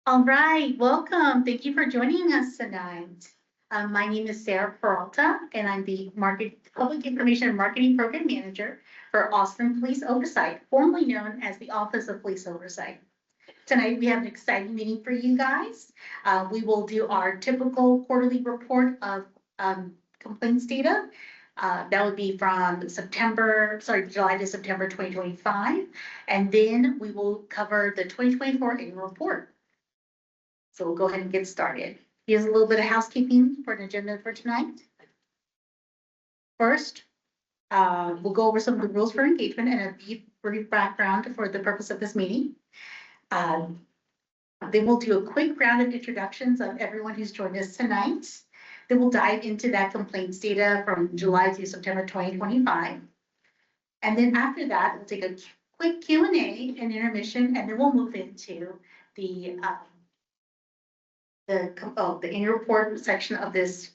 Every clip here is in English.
All right, welcome. Thank you for joining us tonight. My name is Sarah Peralta, and I'm the Public Information and Marketing Program Manager for Austin Police Oversight, formerly known as the Office of Police Oversight. Tonight, we have an exciting meeting for you guys. We will do our typical quarterly report of complaints data. That would be from July to September 2025. And then we will cover the 2024 annual report. So we'll go ahead and get started. Here's a little bit of housekeeping for an agenda for tonight. First, we'll go over some of the rules for engagement and a brief background for the purpose of this meeting. Then we'll do a quick round of introductions of everyone who's joined us tonight. Then we'll dive into that complaints data from July to September 2025. And then after that, we'll take a quick Q&A and intermission, and then we'll move into the annual report section of this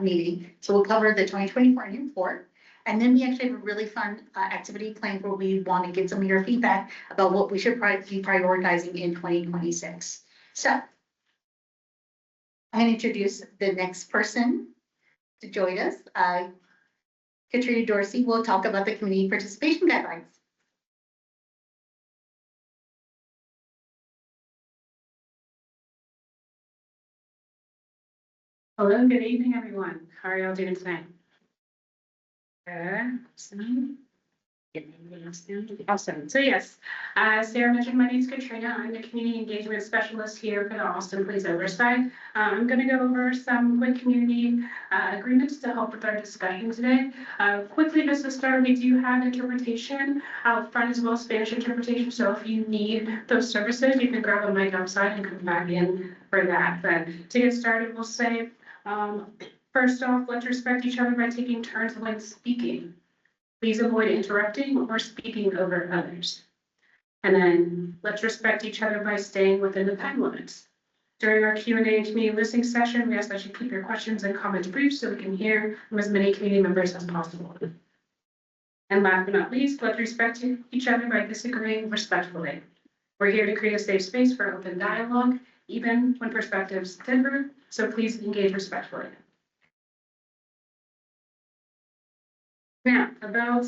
meeting. So we'll cover the 2024 annual report. And then we actually have a really fun activity planned where we want to get some of your feedback about what we should be prioritizing in 2026. So I'm going to introduce the next person to join us. Katrina Dorsey will talk about the community participation guidelines. Hello, good evening, everyone. How are y'all doing tonight? Awesome. So yes, as Sarah mentioned, my name is Katrina. I'm the Community Engagement Specialist here for the Austin Police Oversight. I'm going to go over some quick community agreements to help with our discussion today. Quickly, just to start, we do have interpretation out front as well as Spanish interpretation. So if you need those services, you can grab a mic outside and come back in for that. But to get started, we'll say, first off, let's respect each other by taking turns when speaking. Please avoid interrupting or speaking over others. And then let's respect each other by staying within the time limits. During our Q&A and community listening session, we ask that you keep your questions and comments brief so we can hear from as many community members as possible. And last but not least, let's respect each other by disagreeing respectfully. We're here to create a safe space for open dialogue, even when perspectives differ, so please engage respectfully. Now, about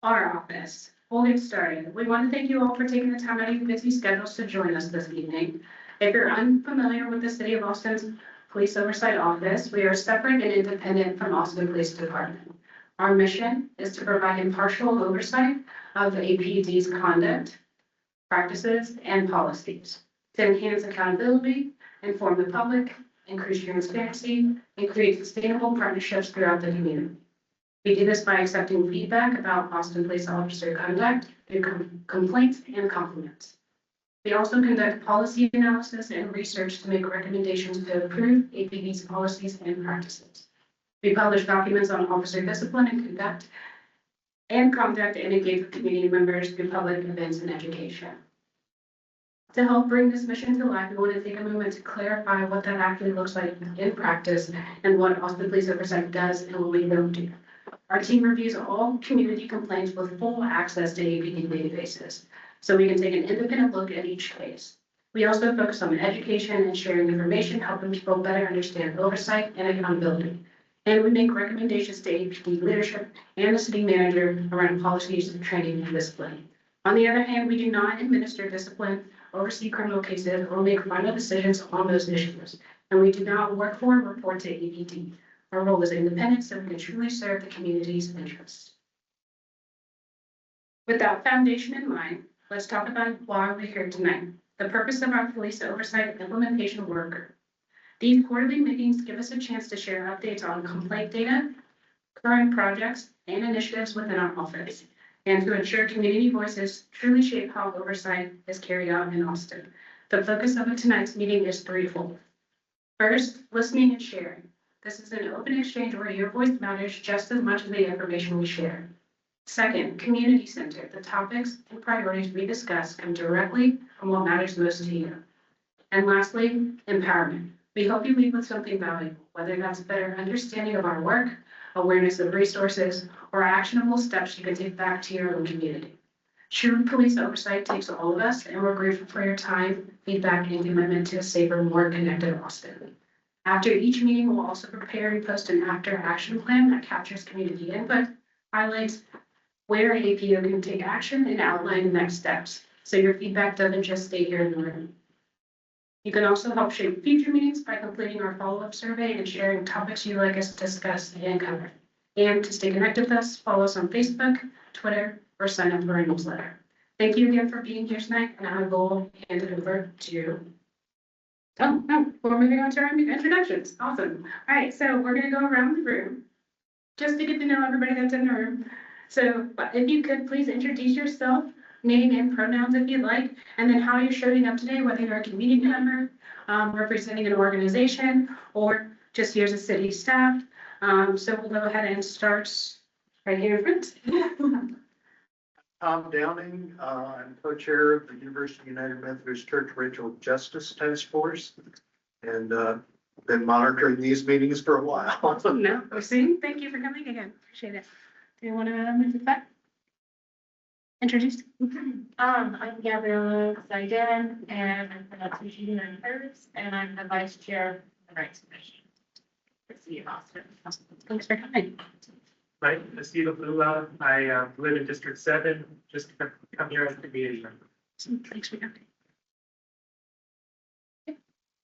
our office. We'll get started. We want to thank you all for taking the time out of your busy schedules to join us this evening. If you're unfamiliar with the City of Austin's Police Oversight Office, we are separate and independent from Austin Police Department. Our mission is to provide impartial oversight of APD's conduct, practices, and policies to enhance accountability, inform the public, increase transparency, and create sustainable partnerships throughout the community. We do this by accepting feedback about Austin Police Officer conduct through complaints and compliments. We also conduct policy analysis and research to make recommendations to improve APD's policies and practices. We publish documents on officer discipline and conduct and engage with community members through public events and education. To help bring this mission to life, we want to take a moment to clarify what that actually looks like in practice and what Austin Police Oversight does and what we don't do. Our team reviews all community complaints with full access to APD databases, so we can take an independent look at each case. We also focus on education and sharing information, helping people better understand oversight and accountability. And we make recommendations to APD leadership and the city manager around policies, training, and discipline. On the other hand, we do not administer discipline, oversee criminal cases, or make final decisions on those issues. And we do not work for or report to APD. Our role is independent, so we can truly serve the community's interests. With that foundation in mind, let's talk about why we're here tonight. The purpose of our police oversight implementation work. These quarterly meetings give us a chance to share updates on complaint data, current projects, and initiatives within our office, and to ensure community voices truly shape how oversight is carried out in Austin. The focus of tonight's meeting is threefold. First, listening and sharing. This is an open exchange where your voice matters just as much as the information we share. Second, community centered. The topics and priorities we discuss come directly from what matters most to you. And lastly, empowerment. We hope you leave with something valuable, whether that's a better understanding of our work, awareness of resources, or actionable steps you can take back to your own community. True police oversight takes all of us, and we're grateful for your time, feedback, and commitment to a safer, more connected Austin. After each meeting, we'll also prepare and post an after-action plan that captures community input, highlights where APO can take action, and outline the next steps, so your feedback doesn't just stay here in the room. You can also help shape future meetings by completing our follow-up survey and sharing topics you'd like us to discuss and cover. And to stay connected with us, follow us on Facebook, Twitter, or sign up for our newsletter. Thank you again for being here tonight, and I will hand it over to. Oh, no, we're moving on to our introductions. Awesome. All right, so we're gonna go around the room just to get to know everybody that's in the room. So if you could please introduce yourself, name and pronouns if you'd like, and then how you're showing up today, whether you're a community member, representing an organization, or just here as a city staff. So we'll go ahead and start right here in front. Tom Downing, I'm co-chair of the University United Methodist Church Racial Justice Task Force, and been monitoring these meetings for a while. Awesome. No, we're seeing. Thank you for coming again. Appreciate it. Do you want to move it back? Introduce. I'm Gabriella Zaidan, and I'm from the Teaching and Affairs, and I'm the vice chair of the Rights Commission for the City of Austin. Thanks for coming. My name is Steve Lula. I live in District 7, just come here as a community member. Thanks for coming.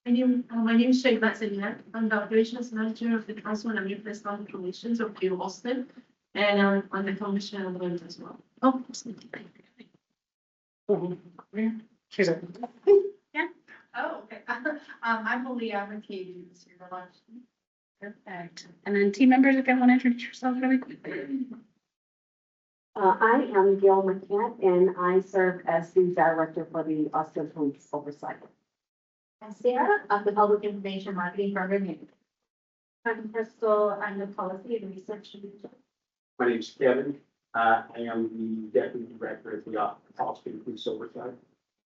My name is Sheikh Batsilia. I'm the operations manager of the Council on American Public Relations of City of Austin, and I'm on the commission of the as well. Oh, awesome. Thank you for coming. Here's a. Oh, okay. I'm Malia McKee, Mr. Lunch. Perfect. And then team members, if you want to introduce yourself really quickly. I am Gail McCant, and I serve as the director for the Office of Police Oversight. And Sarah, of the Public Information Marketing Program Manager. I'm Crystal. I'm the policy and research manager. My name is Kevin. I am the deputy director of the Office of Police Oversight.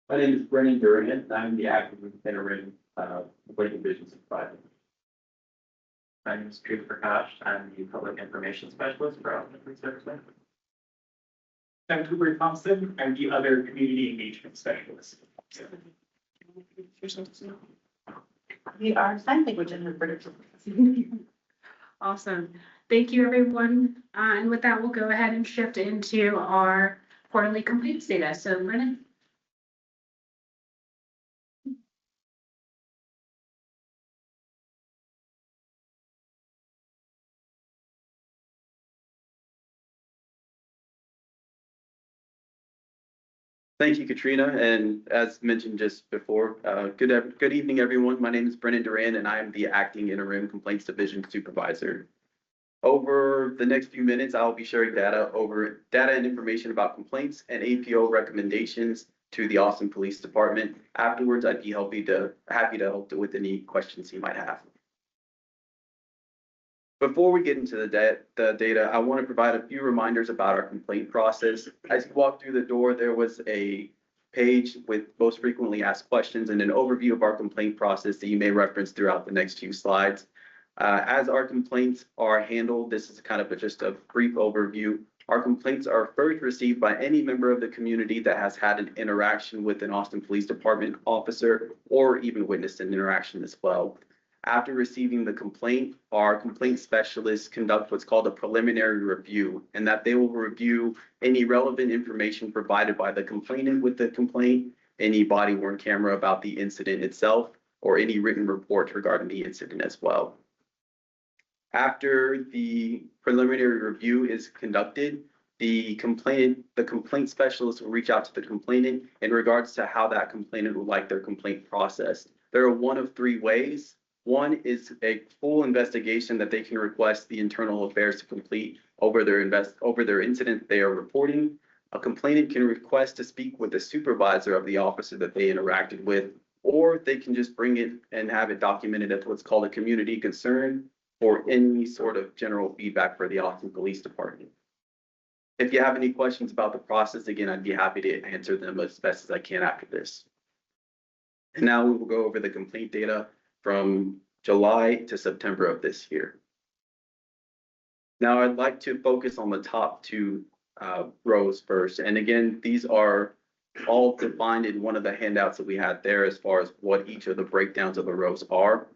My name is Brennan Durant. I'm the acting interim public division supervisor. My name is Drew Prakash. I'm the public information specialist for Office of Police Oversight. I'm Cooper Thompson. I'm the other community engagement specialist. We are sign language interpreters. Awesome. Thank you, everyone. And with that, we'll go ahead and shift into our quarterly complaints data. So Brennan. Thank you, Katrina. And as mentioned just before, good evening, everyone. My name is Brennan Duran, and I am the acting interim complaints division supervisor. Over the next few minutes, I'll be sharing data and information about complaints and APO recommendations to the Austin Police Department. Afterwards, I'd be happy to help with any questions you might have. Before we get into the data, I want to provide a few reminders about our complaint process. As you walk through the door, there was a page with most frequently asked questions and an overview of our complaint process that you may reference throughout the next few slides. As our complaints are handled, this is kind of just a brief overview. Our complaints are first received by any member of the community that has had an interaction with an Austin Police Department officer or even witnessed an interaction as well. After receiving the complaint, our complaint specialists conduct what's called a preliminary review, and that they will review any relevant information provided by the complainant with the complaint, any body-worn camera about the incident itself, or any written reports regarding the incident as well. After the preliminary review is conducted, the complaint specialist will reach out to the complainant in regards to how that complainant would like their complaint processed. There are one of three ways. One is a full investigation that they can request the internal affairs to complete over their incident they are reporting. A complainant can request to speak with the supervisor of the officer that they interacted with, or they can just bring it and have it documented as what's called a community concern or any sort of general feedback for the Austin Police Department. If you have any questions about the process, again, I'd be happy to answer them as best as I can after this. And now we will go over the complaint data from July to September of this year. Now I'd like to focus on the top two rows first. And again, these are all defined in one of the handouts that we had there as far as what each of the breakdowns of the rows are.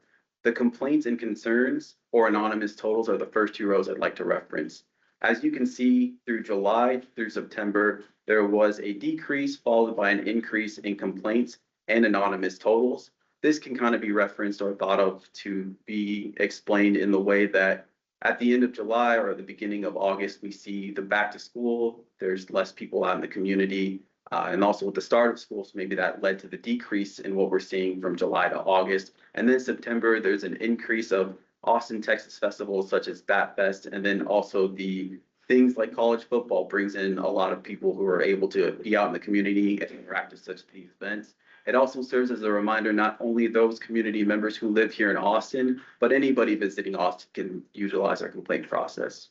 The complaints and concerns or anonymous totals are the first two rows I'd like to reference. As you can see, through July through September, there was a decrease followed by an increase in complaints and anonymous totals. This can kind of be referenced or thought of to be explained in the way that at the end of July or the beginning of August, we see the back to school, there's less people out in the community, and also with the start of school, so maybe that led to the decrease in what we're seeing from July to August. And then September, there's an increase of Austin, Texas festivals such as Bat Fest, and then also the things like college football brings in a lot of people who are able to be out in the community and interact with such these events. It also serves as a reminder, not only those community members who live here in Austin, but anybody visiting Austin can utilize our complaint process.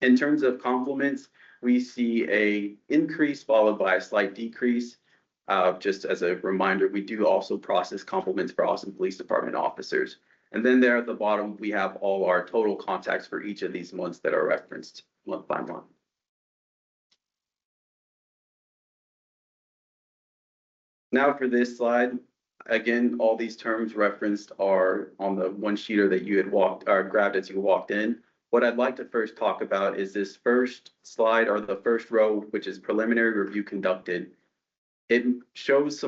In terms of compliments, we see a increase followed by a slight decrease. Just as a reminder, we do also process compliments for Austin Police Department officers. And then there at the bottom, we have all our total contacts for each of these months that are referenced month by month. Now for this slide, again, all these terms referenced are on the one sheeter that you had grabbed as you walked in. What I'd like to first talk about is this first slide or the first row, which is preliminary review conducted. It shows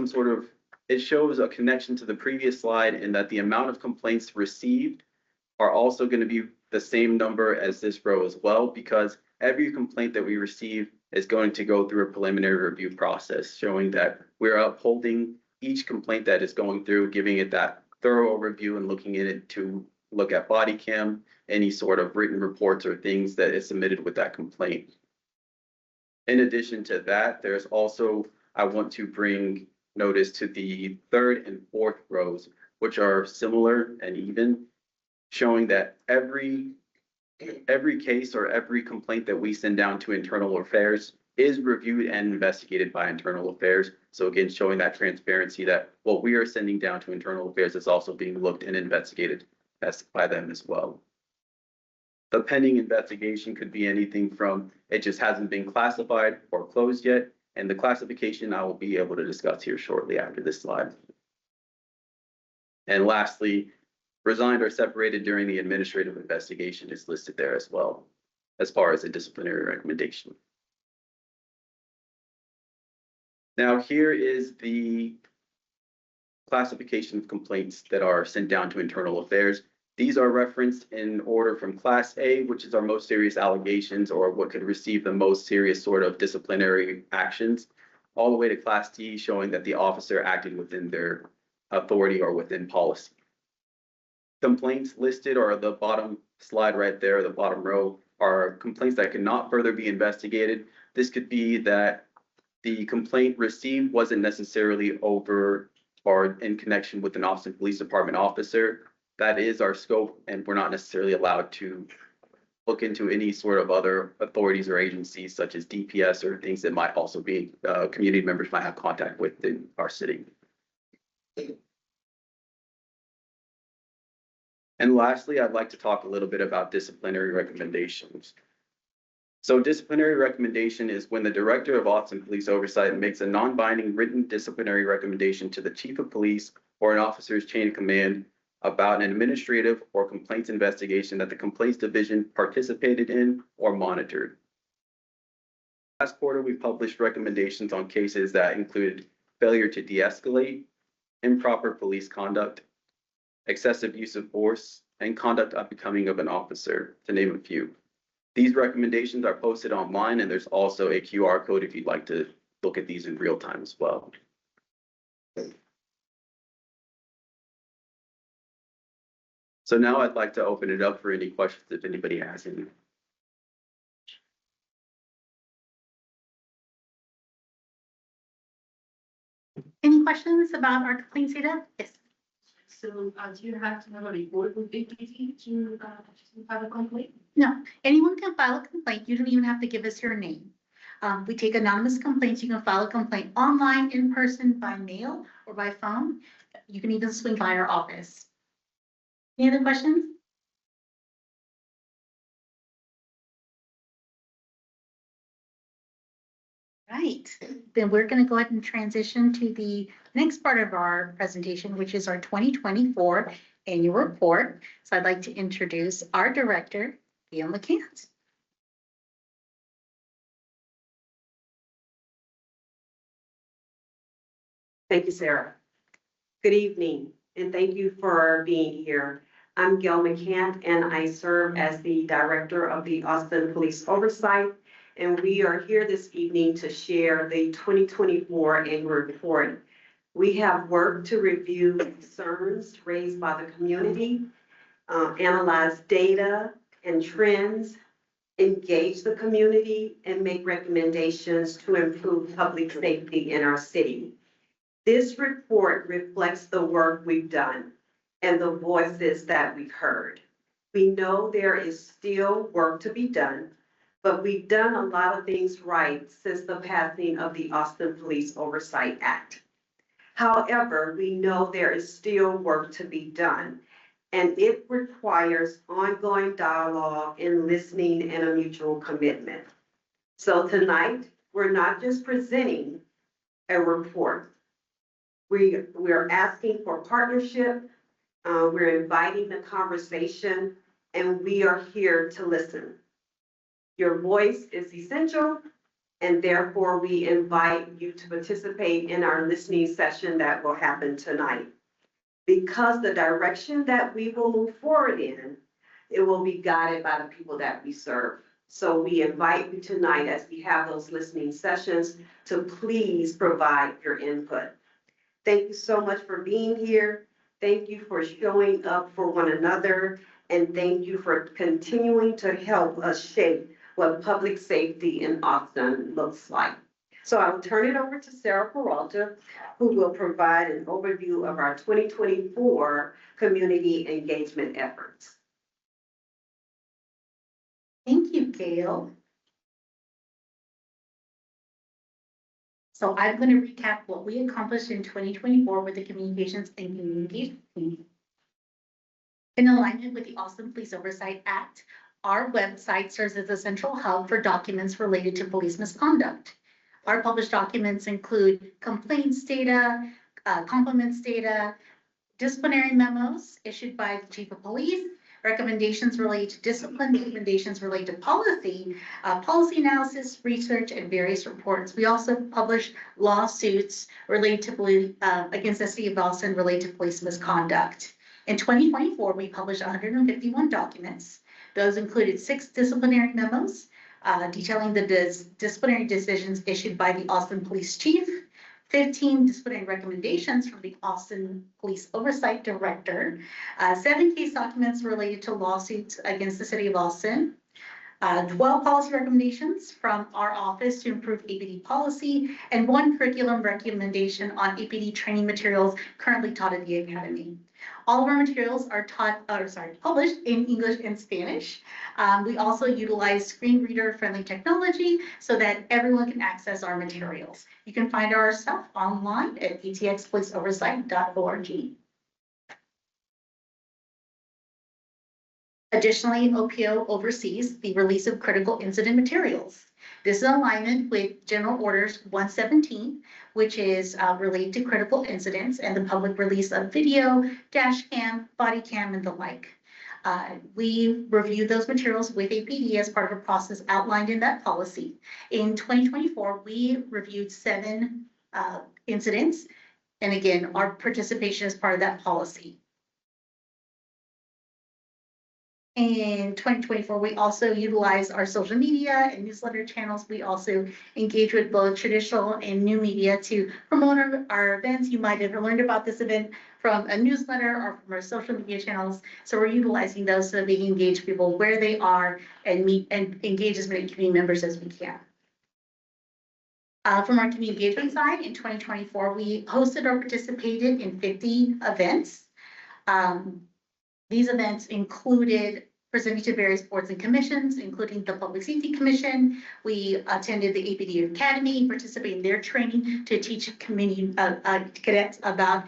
it shows a connection to the previous slide in that the amount of complaints received are also going to be the same number as this row as well, because every complaint that we receive is going to go through a preliminary review process, showing that we're upholding each complaint that is going through, giving it that thorough review and looking at it to look at body cam, any sort of written reports or things that is submitted with that complaint. In addition to that, there's also, I want to bring notice to the third and fourth rows, which are similar and even, showing that every case or every complaint that we send down to internal affairs is reviewed and investigated by internal affairs. So again, showing that transparency that what we are sending down to internal affairs is also being looked and investigated by them as well. The pending investigation could be anything from it just hasn't been classified or closed yet, and the classification I will be able to discuss here shortly after this slide. And lastly, resigned or separated during the administrative investigation is listed there as well, as far as a disciplinary recommendation. Now here is the classification of complaints that are sent down to internal affairs. These are referenced in order from Class A, which is our most serious allegations or what could receive the most serious sort of disciplinary actions, all the way to Class D, showing that the officer acted within their authority or within policy. Complaints listed or the bottom slide right there, the bottom row, are complaints that cannot further be investigated. This could be that the complaint received wasn't necessarily over or in connection with an Austin Police Department officer. That is our scope, and we're not necessarily allowed to look into any sort of other authorities or agencies such as DPS or things that might also be community members might have contact with in our city. And lastly, I'd like to talk a little bit about disciplinary recommendations. So disciplinary recommendation is when the director of Austin Police Oversight makes a non-binding written disciplinary recommendation to the chief of police or an officer's chain of command about an administrative or complaints investigation that the complaints division participated in or monitored. Last quarter, we published recommendations on cases that included failure to de-escalate, improper police conduct, excessive use of force, and conduct unbecoming of an officer, to name a few. These recommendations are posted online, and there's also a QR code if you'd like to look at these in real time as well. So now I'd like to open it up for any questions if anybody has any. Any questions about our complaints data? Yes. So, do you have to have a report with APT to have a complaint? No, anyone can file a complaint. You don't even have to give us your name. We take anonymous complaints. You can file a complaint online, in person, by mail, or by phone. You can even swing by our office. Any other questions? Right, then we're going to go ahead and transition to the next part of our presentation, which is our 2024 annual report. So I'd like to introduce our director, Gail McCants. Thank you, Sarah. Good evening, and thank you for being here. I'm Gail McCant, and I serve as the Director of the Austin Police Oversight, and we are here this evening to share the 2024 annual report. We have worked to review concerns raised by the community, analyze data and trends, engage the community, and make recommendations to improve public safety in our city. This report reflects the work we've done and the voices that we've heard. We know there is still work to be done, but we've done a lot of things right since the passing of the Austin Police Oversight Act. However, we know there is still work to be done, and it requires ongoing dialogue and listening and a mutual commitment. So tonight, we're not just presenting a report. We're asking for partnership, we're inviting the conversation, and we are here to listen. Your voice is essential, and therefore we invite you to participate in our listening session that will happen tonight. Because the direction that we will move forward in, it will be guided by the people that we serve. So we invite you tonight, as we have those listening sessions, to please provide your input. Thank you so much for being here. Thank you for showing up for one another. And thank you for continuing to help us shape what public safety in Austin looks like. So I will turn it over to Sarah Peralta, who will provide an overview of our 2024 community engagement efforts. Thank you, Gail. So I'm going to recap what we accomplished in 2024 with the Communications and Community team. In alignment with the Austin Police Oversight Act, our website serves as a central hub for documents related to police misconduct. Our published documents include complaints data, compliments data, disciplinary memos issued by the Chief of Police, recommendations related to discipline, recommendations related to policy, policy analysis, research, and various reports. We also publish lawsuits related to against the city of Austin related to police misconduct. In 2024, we published 151 documents. Those included 6 disciplinary memos detailing the disciplinary decisions issued by the Austin Police Chief, 15 disciplinary recommendations from the Austin Police Oversight Director, 7 case documents related to lawsuits against the city of Austin, 12 policy recommendations from our office to improve APD policy, and 1 curriculum recommendation on APD training materials currently taught at the Academy. All of our materials are published in English and Spanish. We also utilize screen reader friendly technology so that everyone can access our materials. You can find our stuff online at atxpoliceoversight.org. Additionally, OPO oversees the release of critical incident materials. This is in alignment with General Orders 117, which is related to critical incidents and the public release of video, dash cam, body cam, and the like. We reviewed those materials with APD as part of a process outlined in that policy. In 2024, we reviewed 7 incidents. And again, our participation is part of that policy. In 2024, we also utilize our social media and newsletter channels. We also engage with both traditional and new media to promote our events. You might have learned about this event from a newsletter or from our social media channels. So we're utilizing those so that we can engage people where they are and meet and engage as many community members as we can. From our community engagement side, in 2024, we hosted or participated in 50 events. These events included presenting to various boards and commissions, including the Public Safety Commission. We attended the APD Academy, participated in their training to teach community cadets about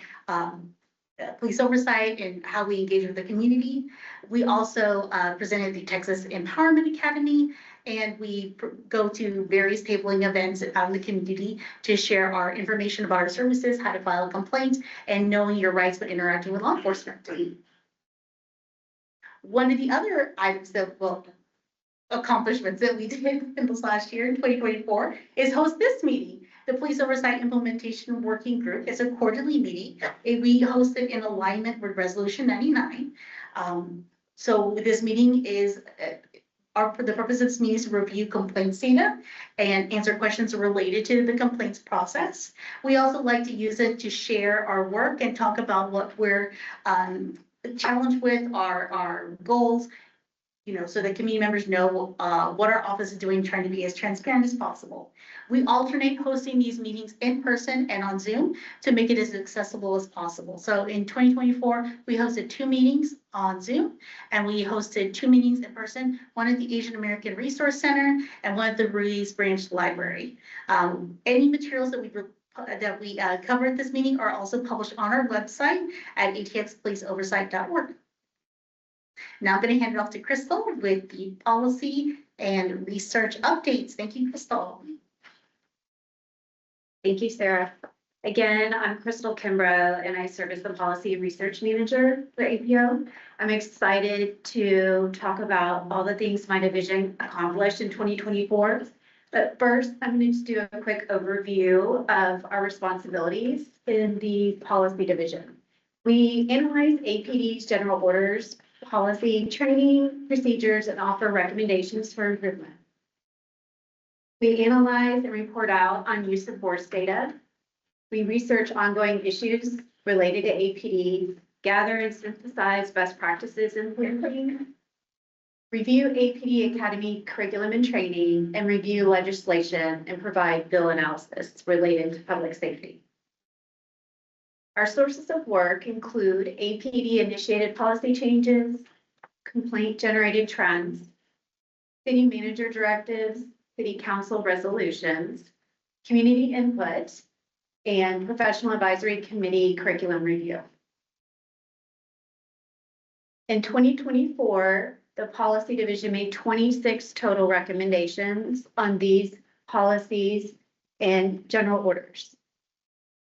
police oversight and how we engage with the community. We also presented the Texas Empowerment Academy, And we go to various tabling events out in the community to share our information about our services, how to file a complaint, and knowing your rights when interacting with law enforcement. One of the other items that, well, accomplishments that we did in this last year in 2024 is host this meeting. The Police Oversight Implementation Working Group is a quarterly meeting. We host it in alignment with Resolution 99. So this meeting is, the purpose of this meeting is to review complaints data and answer questions related to the complaints process. We also like to use it to share our work and talk about what we're challenged with, our goals, so that community members know what our office is doing, trying to be as transparent as possible. We alternate hosting these meetings in person and on Zoom to make it as accessible as possible. So in 2024, we hosted 2 meetings on Zoom, and we hosted 2 meetings in person, one at the Asian American Resource Center and one at the Ruiz Branch Library. Any materials that we cover at this meeting are also published on our website at atxpoliceoversight.org. Now I'm going to hand it off to Crystal with the policy and research updates. Thank you, Crystal. Thank you, Sarah. Again, I'm Crystal Kimbrough, and I serve as the Policy and Research Manager for APO. I'm excited to talk about all the things my division accomplished in 2024. But first, I'm going to just do a quick overview of our responsibilities in the policy division. We analyze APD's general orders, policy, training, procedures, and offer recommendations for improvement. We analyze and report out on use of force data. We research ongoing issues related to APD, gather and synthesize best practices in policing, review APD Academy curriculum and training, and review legislation and provide bill analysis related to public safety. Our sources of work include APD-initiated policy changes, complaint-generated trends, city manager directives, city council resolutions, community input, and professional advisory committee curriculum review. In 2024, the policy division made 26 total recommendations on these policies and general orders.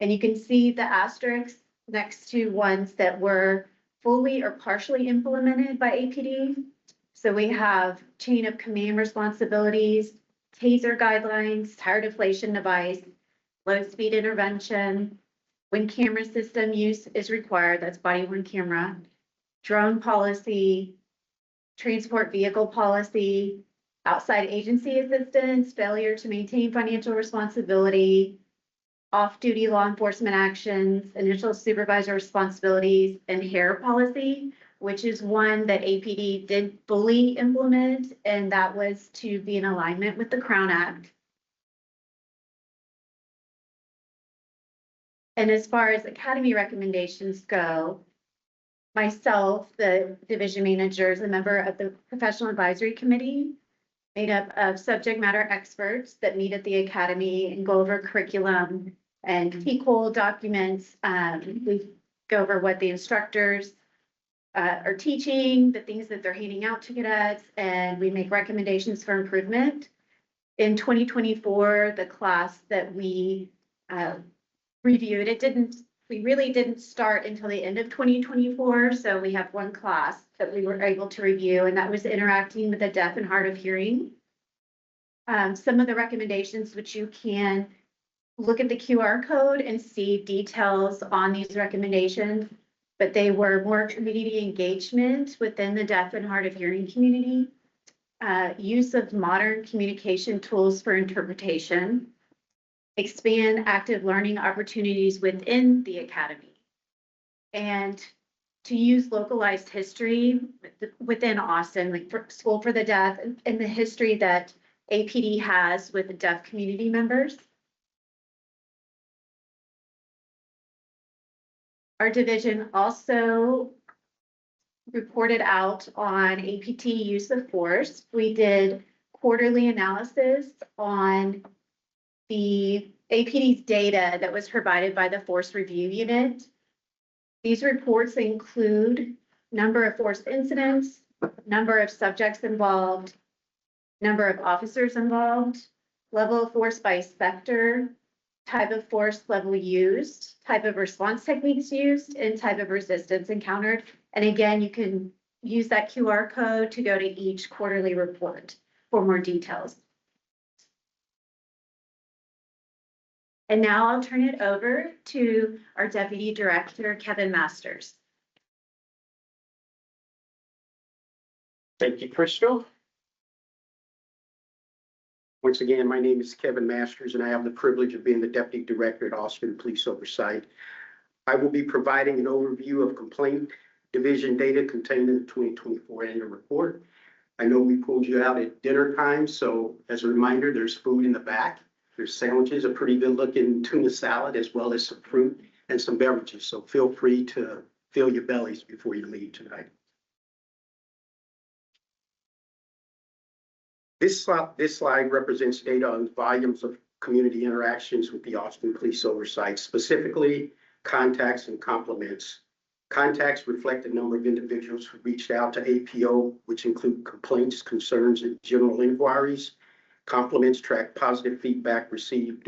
And you can see the asterisks next to ones that were fully or partially implemented by APD. So we have chain of command responsibilities, taser guidelines, tire deflation device, low speed intervention, when camera system use is required, that's body worn camera, drone policy, transport vehicle policy, outside agency assistance, failure to maintain financial responsibility, off-duty law enforcement actions, initial supervisor responsibilities, and hair policy, which is one that APD did fully implement, and that was to be in alignment with the Crown Act. And as far as academy recommendations go, myself, the division manager, is a member of the professional advisory committee made up of subject matter experts that meet at the academy and go over curriculum and TQL documents. We go over what the instructors are teaching, the things that they're handing out to cadets, and we make recommendations for improvement. In 2024, the class that we reviewed, we really didn't start until the end of 2024. So we have one class that we were able to review, and that was interacting with the deaf and hard of hearing. Some of the recommendations, which you can look at the QR code and see details on these recommendations, but they were more community engagement within the deaf and hard of hearing community, use of modern communication tools for interpretation, expand active learning opportunities within the academy, and to use localized history within Austin, like for School for the Deaf, and the history that APD has with the deaf community members. Our division also reported out on APT use of force. We did quarterly analysis on the APD's data that was provided by the Force Review Unit. These reports include number of force incidents, number of subjects involved, number of officers involved, level of force by sector, type of force level used, type of response techniques used, and type of resistance encountered. And again, you can use that QR code to go to each quarterly report for more details. And now I'll turn it over to our Deputy Director, Kevin Masters. Thank you, Crystal. Once again, my name is Kevin Masters, and I have the privilege of being the Deputy Director at Austin Police Oversight. I will be providing an overview of complaint division data contained in the 2024 annual report. I know we pulled you out at dinner time, so as a reminder, there's food in the back. There's sandwiches, a pretty good looking tuna salad, as well as some fruit and some beverages. So feel free to fill your bellies before you leave tonight. This slide represents data on volumes of community interactions with the Austin Police Oversight, specifically contacts and compliments. Contacts reflect the number of individuals who reached out to APO, which include complaints, concerns, and general inquiries. Compliments track positive feedback received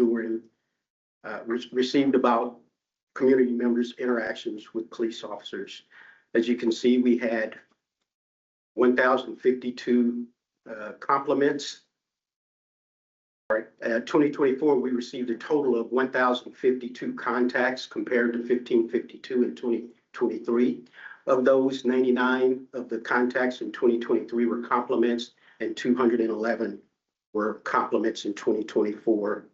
about community members' interactions with police officers. As you can see, we had 1,052 compliments. 2024, we received a total of 1,052 contacts compared to 1,552 in 2023. Of those, 99 of the contacts in 2023 were compliments and 211 were compliments in 2024.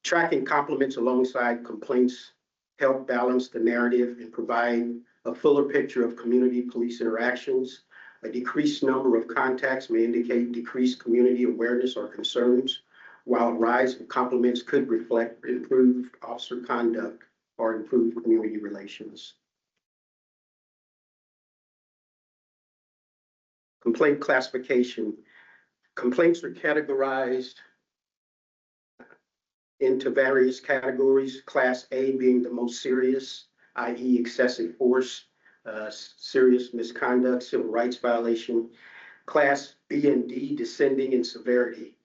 Tracking compliments alongside complaints help balance the narrative and provide a fuller picture of community police interactions. A decreased number of contacts may indicate decreased community awareness or concerns, while a rise in compliments could reflect improved officer conduct or improved community relations. Complaint classification. Complaints are categorized into various categories, Class A being the most serious, i.e. excessive force, serious misconduct, civil rights violation. Class B and D descending in severity.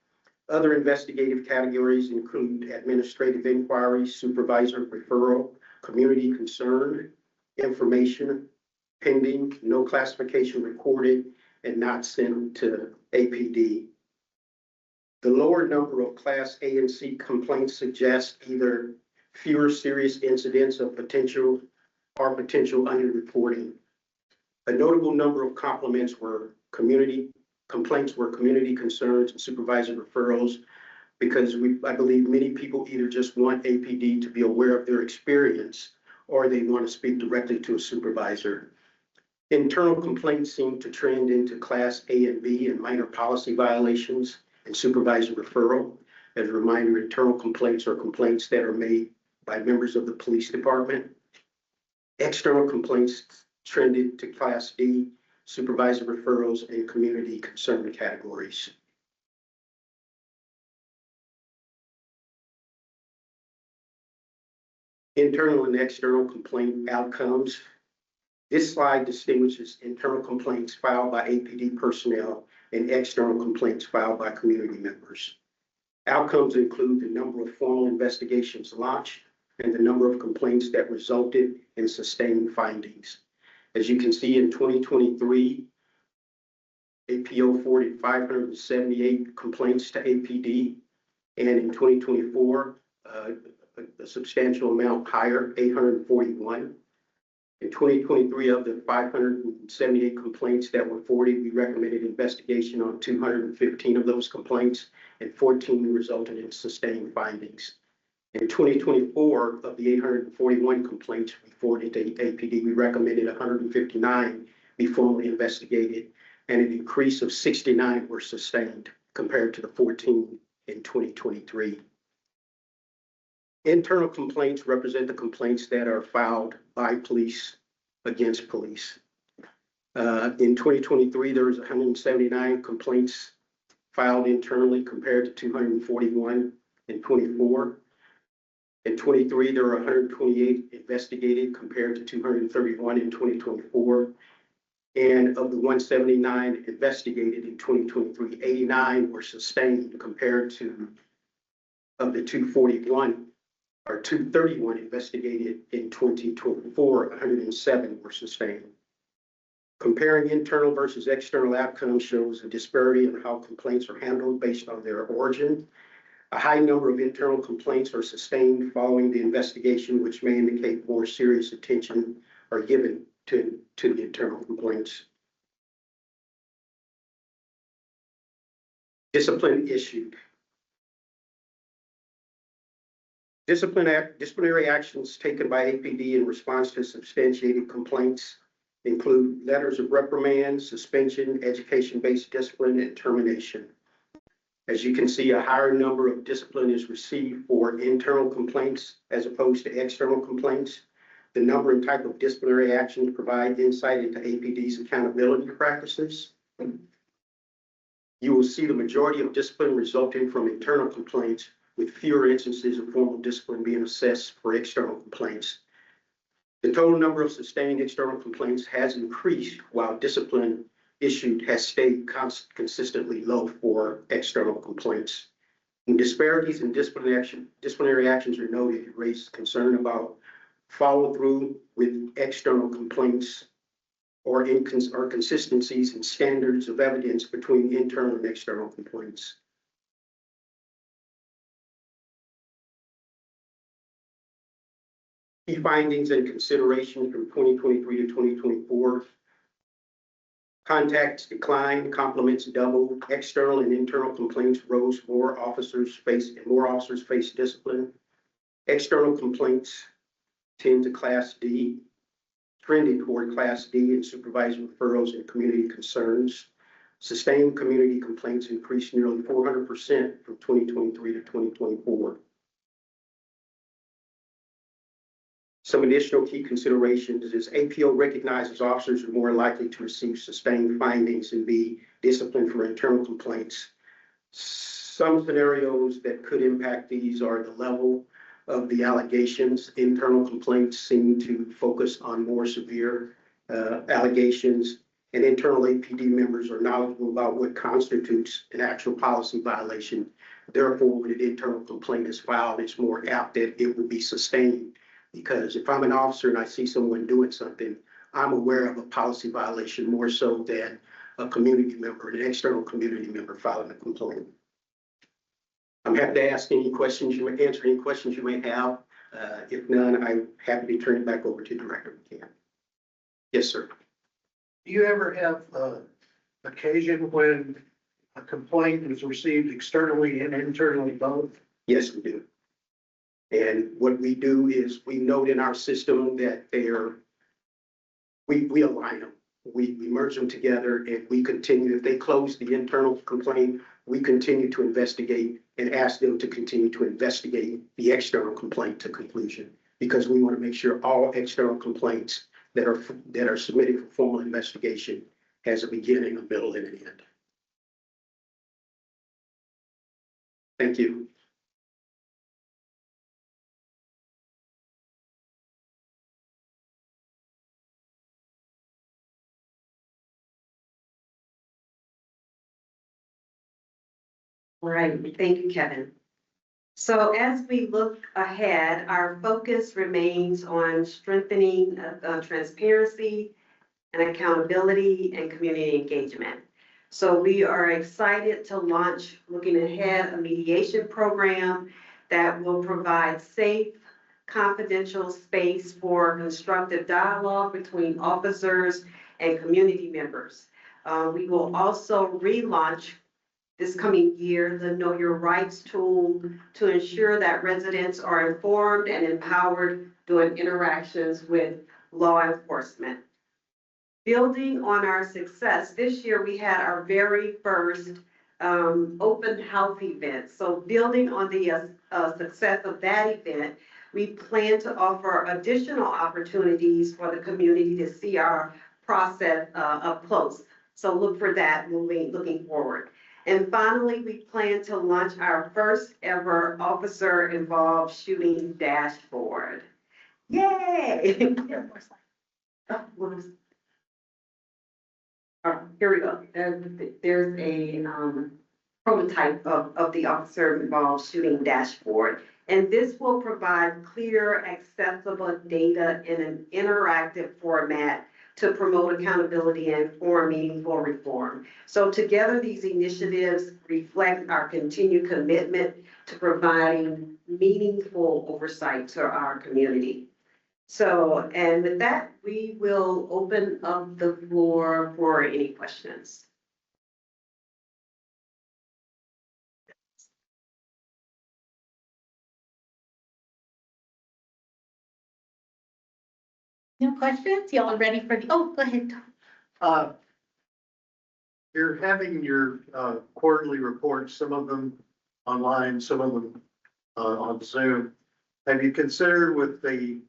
Other investigative categories include administrative inquiry, supervisor referral, community concern, information, pending, no classification recorded, and not sent to APD. The lower number of Class A and C complaints suggest either fewer serious incidents of potential underreporting. A notable number of complaints were community concerns and supervisor referrals, because I believe many people either just want APD to be aware of their experience or they want to speak directly to a supervisor. Internal complaints seem to trend into Class A and B and minor policy violations and supervisor referral. As a reminder, internal complaints are complaints that are made by members of the police department. External complaints trended to Class D, supervisor referrals, and community concern categories. Internal and external complaint outcomes. This slide distinguishes internal complaints filed by APD personnel and external complaints filed by community members. Outcomes include the number of formal investigations launched and the number of complaints that resulted in sustained findings. As you can see, in 2023, APO forwarded 578 complaints to APD, and in 2024, a substantial amount higher, 841. In 2023, of the 578 complaints that were forwarded, we recommended investigation on 215 of those complaints, and 14 resulted in sustained findings. In 2024, of the 841 complaints we forwarded to APD, we recommended 159 be formally investigated, and an increase of 69 were sustained compared to the 14 in 2023. Internal complaints represent the complaints that are filed by police against police. In 2023, there was 179 complaints filed internally compared to 241 in 24. In 23, there were 128 investigated compared to 231 in 2024. And of the 179 investigated in 2023, 89 were sustained compared to of the 241 or 231 investigated in 2024, 107 were sustained. Comparing internal versus external outcomes shows a disparity in how complaints are handled based on their origin. A high number of internal complaints are sustained following the investigation, which may indicate more serious attention are given to the internal complaints. Discipline issued. Disciplinary actions taken by APD in response to substantiated complaints include letters of reprimand, suspension, education-based discipline, and termination. As you can see, a higher number of discipline is received for internal complaints as opposed to external complaints. The number and type of disciplinary actions provide insight into APD's accountability practices. You will see the majority of discipline resulting from internal complaints, with fewer instances of formal discipline being assessed for external complaints. The total number of sustained external complaints has increased while discipline issued has stayed consistently low for external complaints. When disparities in disciplinary actions are noted, it raises concern about follow through with external complaints or consistencies in standards of evidence between internal and external complaints. Key findings and considerations from 2023 to 2024. Contacts declined, compliments doubled, external and internal complaints rose, more officers face discipline. External complaints tend to Class D, trending toward Class D in supervisor referrals and community concerns. Sustained community complaints increased nearly 400% from 2023 to 2024. Some additional key considerations is APO recognizes officers are more likely to receive sustained findings and be disciplined for internal complaints. Some scenarios that could impact these are the level of the allegations. Internal complaints seem to focus on more severe allegations, and internal APD members are knowledgeable about what constitutes an actual policy violation. Therefore, when an internal complaint is filed, it's more apt that it will be sustained. Because if I'm an officer and I see someone doing something, I'm aware of a policy violation more so than a community member, an external community member filing a complaint. I'm happy to answer any questions you may have. If none, I'm happy to turn it back over to Director McCann. Yes, sir. Do you ever have occasion when a complaint is received externally and internally both? Yes, we do. And what we do is we note in our system that we align them. We merge them together and we continue. If they close the internal complaint, we continue to investigate and ask them to continue to investigate the external complaint to conclusion, because we want to make sure all external complaints that are submitted for formal investigation has a beginning, a middle, and an end. Thank you. All right, thank you, Kevin. So as we look ahead, our focus remains on strengthening transparency and accountability and community engagement. So we are excited to launch, looking ahead, a mediation program that will provide safe, confidential space for constructive dialogue between officers and community members. We will also relaunch this coming year the Know Your Rights tool to ensure that residents are informed and empowered during interactions with law enforcement. Building on our success, this year we had our very first open house event. So building on the success of that event, we plan to offer additional opportunities for the community to see our process up close. So look for that looking forward. And finally, we plan to launch our first ever officer-involved shooting dashboard. Yay! Here we go. There's a prototype of the officer involved shooting dashboard. And this will provide clear, accessible data in an interactive format to promote accountability and form meaningful reform. So together, these initiatives reflect our continued commitment to providing meaningful oversight to our community. So, and with that, we will open up the floor for any questions. No questions? Y'all are ready for the, oh, go ahead, Tom. Uh, You're having your quarterly reports, some of them online, some of them on Zoom. Have you considered with the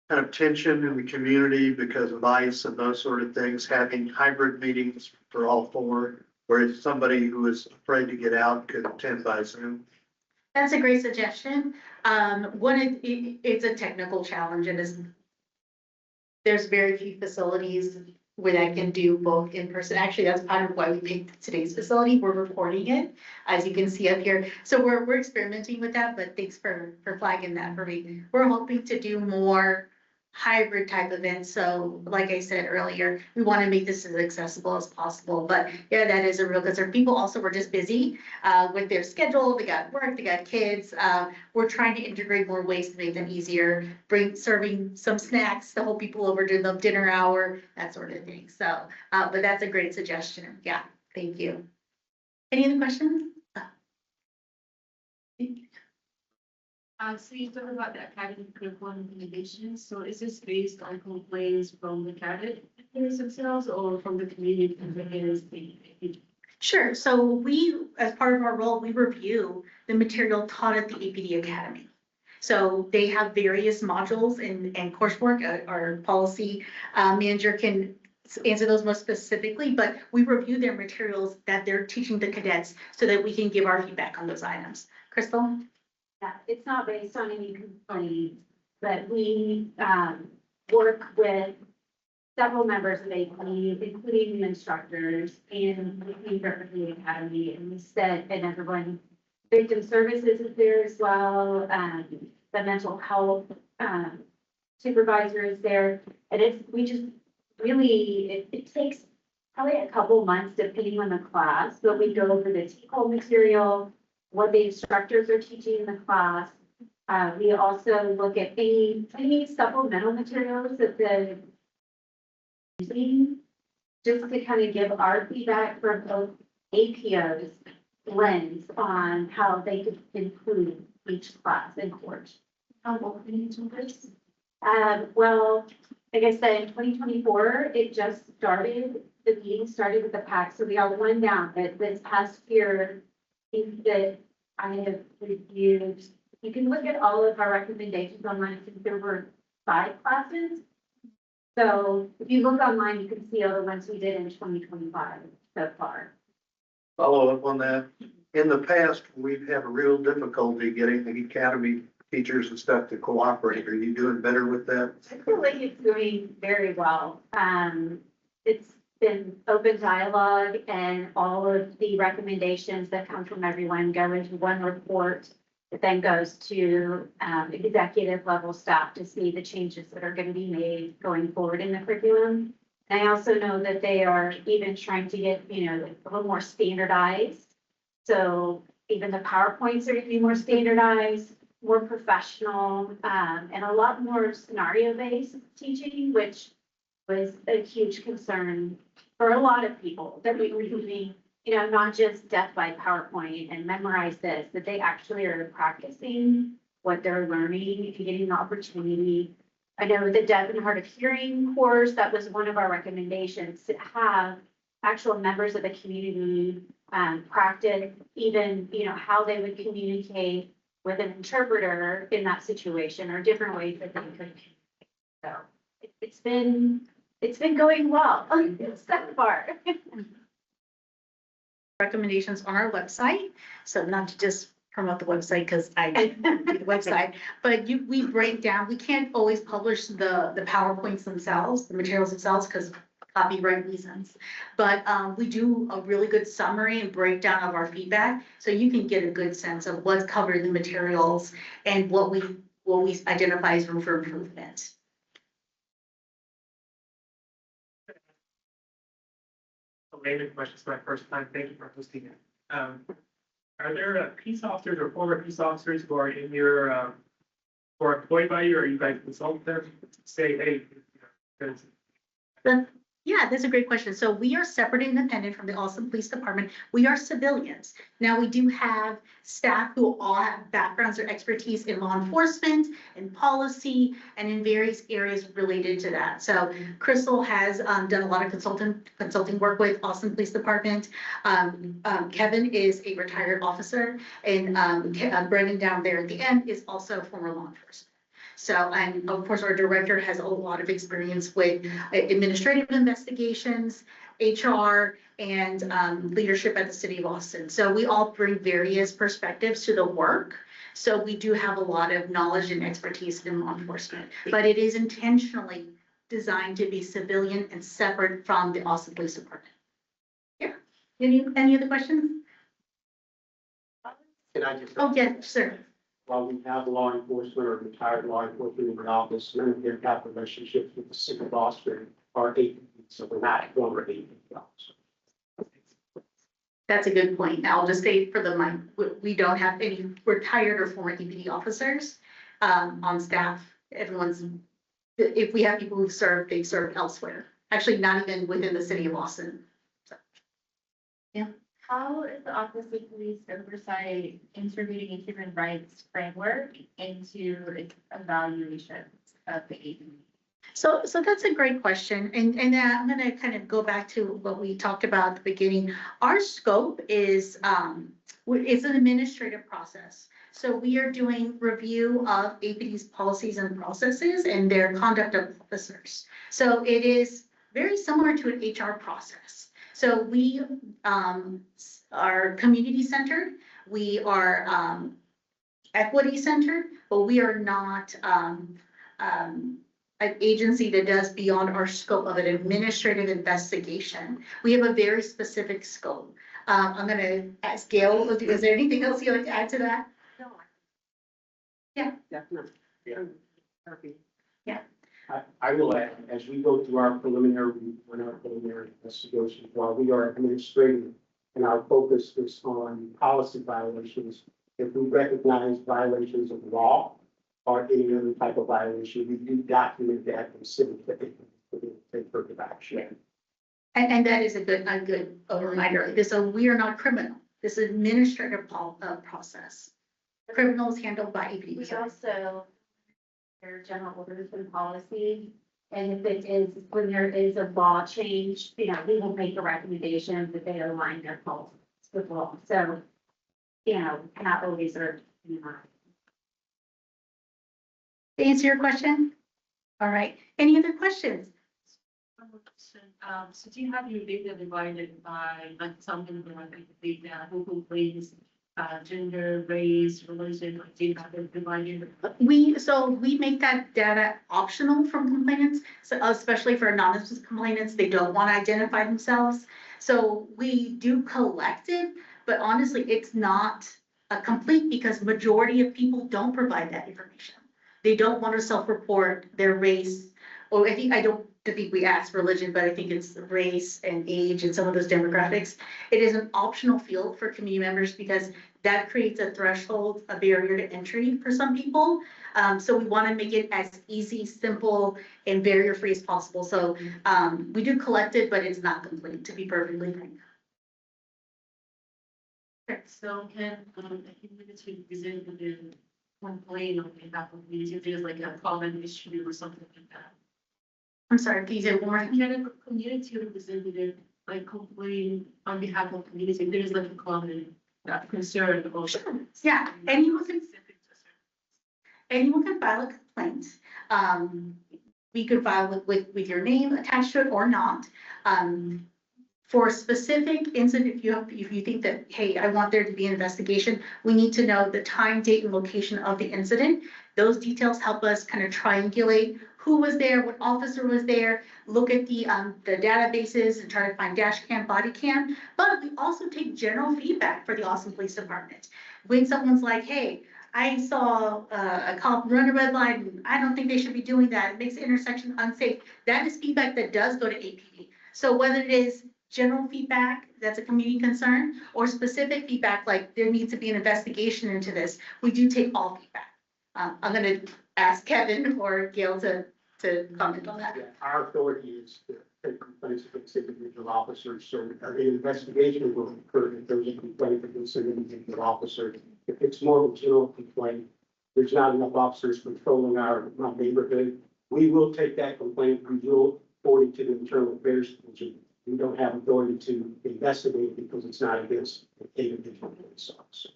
kind of tension in the community because of ICE and those sort of things, having hybrid meetings for all four, where somebody who is afraid to get out could attend by Zoom? That's a great suggestion. It's a technical challenge and there's very few facilities where that can do both in person. Actually, that's part of why we picked today's facility. We're recording it, as you can see up here. So we're experimenting with that, but thanks for flagging that for me. We're hoping to do more hybrid type events. So like I said earlier, we want to make this as accessible as possible. But yeah, that is a real concern. People also were just busy with their schedule. They got work, they got kids. We're trying to integrate more ways to make them easier, serving some snacks to hold people over during the dinner hour, that sort of thing. So, but that's a great suggestion. Yeah, thank you. Any other questions? So you talked about the academic curriculum recommendations. So is this based on complaints from the cadets themselves or from the community members? Sure. So we, as part of our role, we review the material taught at the APD Academy. So they have various modules and coursework. Our policy manager can answer those more specifically, but we review their materials that they're teaching the cadets so that we can give our feedback on those items. Crystal? Yeah, it's not based on any complaints, but we work with several members of APD, including the instructors and the academy, and we said, and everyone, victim services is there as well, the mental health supervisor is there, and we just really, it takes probably a couple months depending on the class, but we go over the take-home material, what the instructors are teaching in the class. We also look at any supplemental materials that the using, just to kind of give our feedback for both APO's lens on how they could improve each class and course. How long do you do this? Well, like I said, in 2024, it just started, the meeting started with the PAC, so we are one down, but this past year, that I have reviewed, you can look at all of our recommendations online since there were 5 classes. So if you look online, you can see all the ones we did in 2025 so far. Follow up on that. In the past, we've had a real difficulty getting the academy teachers and stuff to cooperate. Are you doing better with that? I feel like it's doing very well. It's been open dialogue and all of the recommendations that come from everyone go into one report that then goes to executive level staff to see the changes that are going to be made going forward in the curriculum. And I also know that they are even trying to get, a little more standardized. So even the PowerPoints are going to be more standardized, more professional, and a lot more scenario-based teaching, which was a huge concern for a lot of people that we were doing, not just death by PowerPoint and memorize this, that they actually are practicing what they're learning and getting the opportunity. I know the deaf and hard of hearing course, that was one of our recommendations, to have actual members of the community practice even, how they would communicate with an interpreter in that situation or different ways that they could. So it's been going well so far. Recommendations on our website. So not to just promote the website because I do the website, but we break down, we can't always publish the PowerPoints themselves, the materials themselves, because copyright reasons. But we do a really good summary and breakdown of our feedback, so you can get a good sense of what's covered in the materials and what we identify as room for improvement. A layman question, it's my first time, thank you for hosting it. Are there peace officers or former peace officers who are in your, who are employed by you, or you guys consult them, say, hey, because Yeah, that's a great question. So we are separate and independent from the Austin Police Department. We are civilians. Now, we do have staff who all have backgrounds or expertise in law enforcement and policy and in various areas related to that. So Crystal has done a lot of consulting work with Austin Police Department. Kevin is a retired officer, and Brendan down there at the end is also former law enforcement. So, and of course, our director has a lot of experience with administrative investigations, HR, and leadership at the city of Austin. So we all bring various perspectives to the work. So we do have a lot of knowledge and expertise in law enforcement, but it is intentionally designed to be civilian and separate from the Austin Police Department. Yeah. Any other questions? Can I just? Oh, yes, sir. While we have law enforcement or retired law enforcement in the office, none of them have relationships with the city of Austin or APD, so we're not former APD officers. That's a good point. I'll just say for the mic, we don't have any retired or former EPD officers on staff. Everyone's, if we have people who've served, they've served elsewhere. Actually, not even within the city of Austin. So, yeah. How is the Office of Police Oversight integrating a human rights framework into its evaluations of the agency? So that's a great question. And I'm going to kind of go back to what we talked about at the beginning. Our scope is, it's an administrative process. So we are doing review of APD's policies and processes and their conduct of officers. So it is very similar to an HR process. So we are community centered, we are equity centered, but we are not an agency that does beyond our scope of an administrative investigation. We have a very specific scope. I'm going to ask Gail, is there anything else you'd like to add to that? No. Yeah. Definitely. Yeah. Perfect. I will add, as we go through our preliminary investigation, while we are administrative and our focus is on policy violations, if we recognize violations of law or any other type of violation, we do document that and send it to take further action. And that is a good reminder. So we are not criminal. This is administrative process. Criminal is handled by APD. We also, their general orders and policy, and if it is, when there is a law change, we will make a recommendation that they align their policies with law. So, not always are, To answer your question? All right. Any other questions? So do you have your data divided by, like, something like data, who complains, gender, race, religion, like, do you have it divided? We make that data optional from complainants, so especially for anonymous complainants, they don't want to identify themselves. So we do collect it, but honestly, it's not complete because majority of people don't provide that information. They don't want to self-report their race, or I don't think we ask religion, but I think it's race and age and some of those demographics. It is an optional field for community members because that creates a threshold, a barrier to entry for some people. So we want to make it as easy, simple, and barrier-free as possible. So we do collect it, but it's not complete, to be perfectly frank. So can a community representative complain on behalf of community if there's like a common issue or something like that? I'm sorry, can you say it one more time? Can a community representative like complain on behalf of community if there's like a common concern or? Sure. Yeah, anyone can file a complaint. We could file with your name attached to it or not. For a specific incident, if you think that, hey, I want there to be an investigation, we need to know the time, date, and location of the incident. Those details help us kind of triangulate who was there, what officer was there, look at the databases and try to find dash cam, body cam. But we also take general feedback for the Austin Police Department. When someone's like, hey, I saw a cop run a red light, and I don't think they should be doing that. It makes the intersection unsafe. That is feedback that does go to APD. So whether it is general feedback, that's a community concern, or specific feedback, like there needs to be an investigation into this, we do take all feedback. I'm gonna ask Kevin or Gail to comment on that. Yeah, our authority is to take complaints against individual officers, so an investigation will occur if there's a complaint against an individual officer. If it's more of a general complaint, there's not enough officers patrolling my neighborhood, we will take that complaint, we will forward it to the internal affairs division. We don't have authority to investigate because it's not against an individual police officer.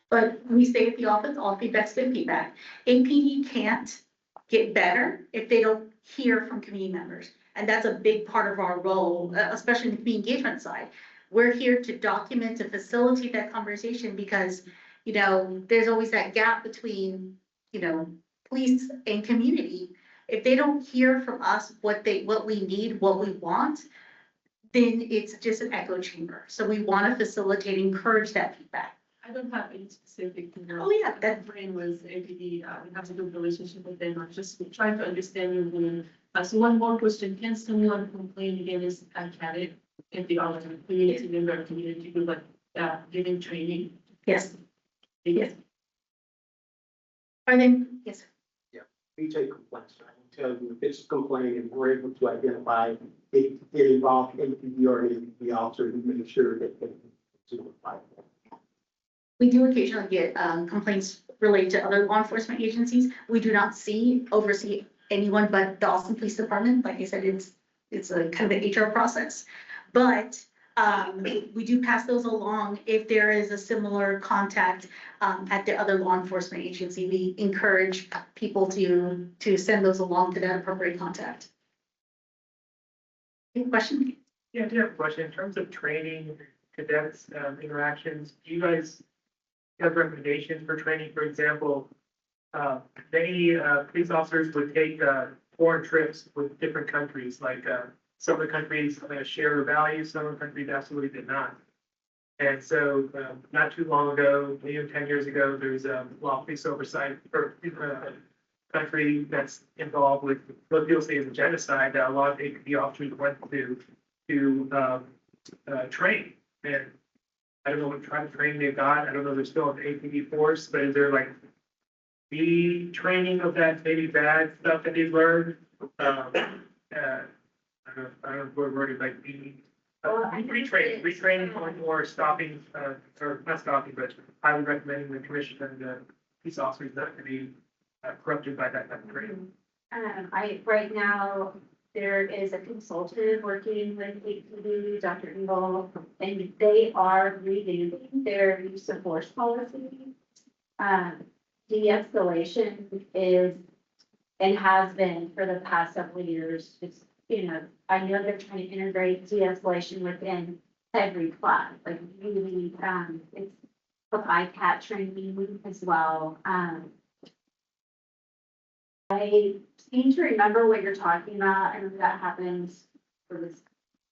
But we say at the office, all feedback's good feedback. APD can't get better if they don't hear from community members. And that's a big part of our role, especially in the community engagement side. We're here to document, to facilitate that conversation because, you know, there's always that gap between, you know, police and community. If they don't hear from us what we need, what we want, then it's just an echo chamber. So we want to facilitate, encourage that feedback. I don't have any specific, Oh, yeah, that brain was APD, we have a good relationship with them, I'm just trying to understand your view. So one more question, can someone complain against a candidate if they are a community member or community group, like, giving training? Yes. Yes. Are they, yes, We take complaints. I will tell you if it's a complaint and we're able to identify it involved APD or an APD officer, we make sure that it's notified. we do occasionally get complaints related to other law enforcement agencies. We do not oversee anyone but the Austin Police Department. Like I said, it's a kind of an HR process. But we do pass those along if there is a similar contact at the other law enforcement agency. We encourage people to send those along to that appropriate contact. Any question? Yeah, I do have a question. In terms of training, cadets, interactions, do you guys have recommendations for training? For example, many police officers would take foreign trips with different countries, like some of the countries share values, some of the countries absolutely did not. And so not too long ago, maybe 10 years ago, there's a Office of Oversight for country that's involved with what people say is a genocide that a lot of APD officers went to train. And I don't know what kind of training they've got. I don't know if they're still in the APD force, but is there like the training of that maybe bad stuff that they've learned? I don't know if we're worried like retraining or stopping, or not stopping, but highly recommending the commission and the police officers not to be corrupted by that type of training. Right now, there is a consultant working with APD, Dr. Engel, and they are revamping their use of force policy. De-escalation is, and has been for the past several years, it's, you know, I know they're trying to integrate de-escalation within every class, like really, it's the ICAT training as well. I seem to remember what you're talking about, and that happened, it was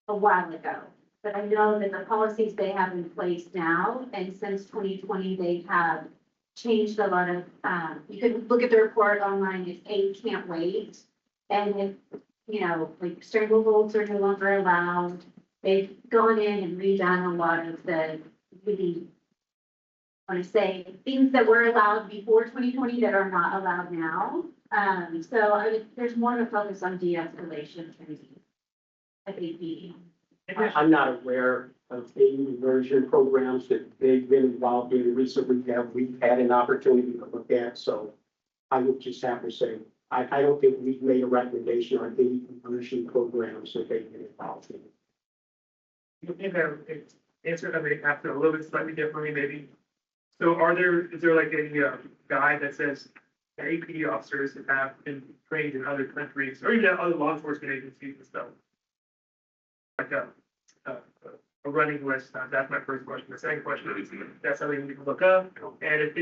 a while ago. But I know that the policies they have in place now, and since 2020, they have changed a lot of, you can look at the report online, it's A can't wait. And if, you know, like strangleholds are no longer allowed, they've gone in and redone a lot of the really, I want to say, things that were allowed before 2020 that are not allowed now. So there's more of a focus on de-escalation at APD. I'm not aware of any diversion programs that they've been involved in recently that we've had an opportunity to look at. So I would just have to say, I don't think we've made a recommendation on any diversion programs that they've been involved in. You think that it's answered, I mean, after a little bit slightly differently, maybe. So is there like any guide that says that APD officers that have been trained in other countries or even other law enforcement agencies and stuff? Like a running list. That's my first question. The second question is, that's something we can look up. And if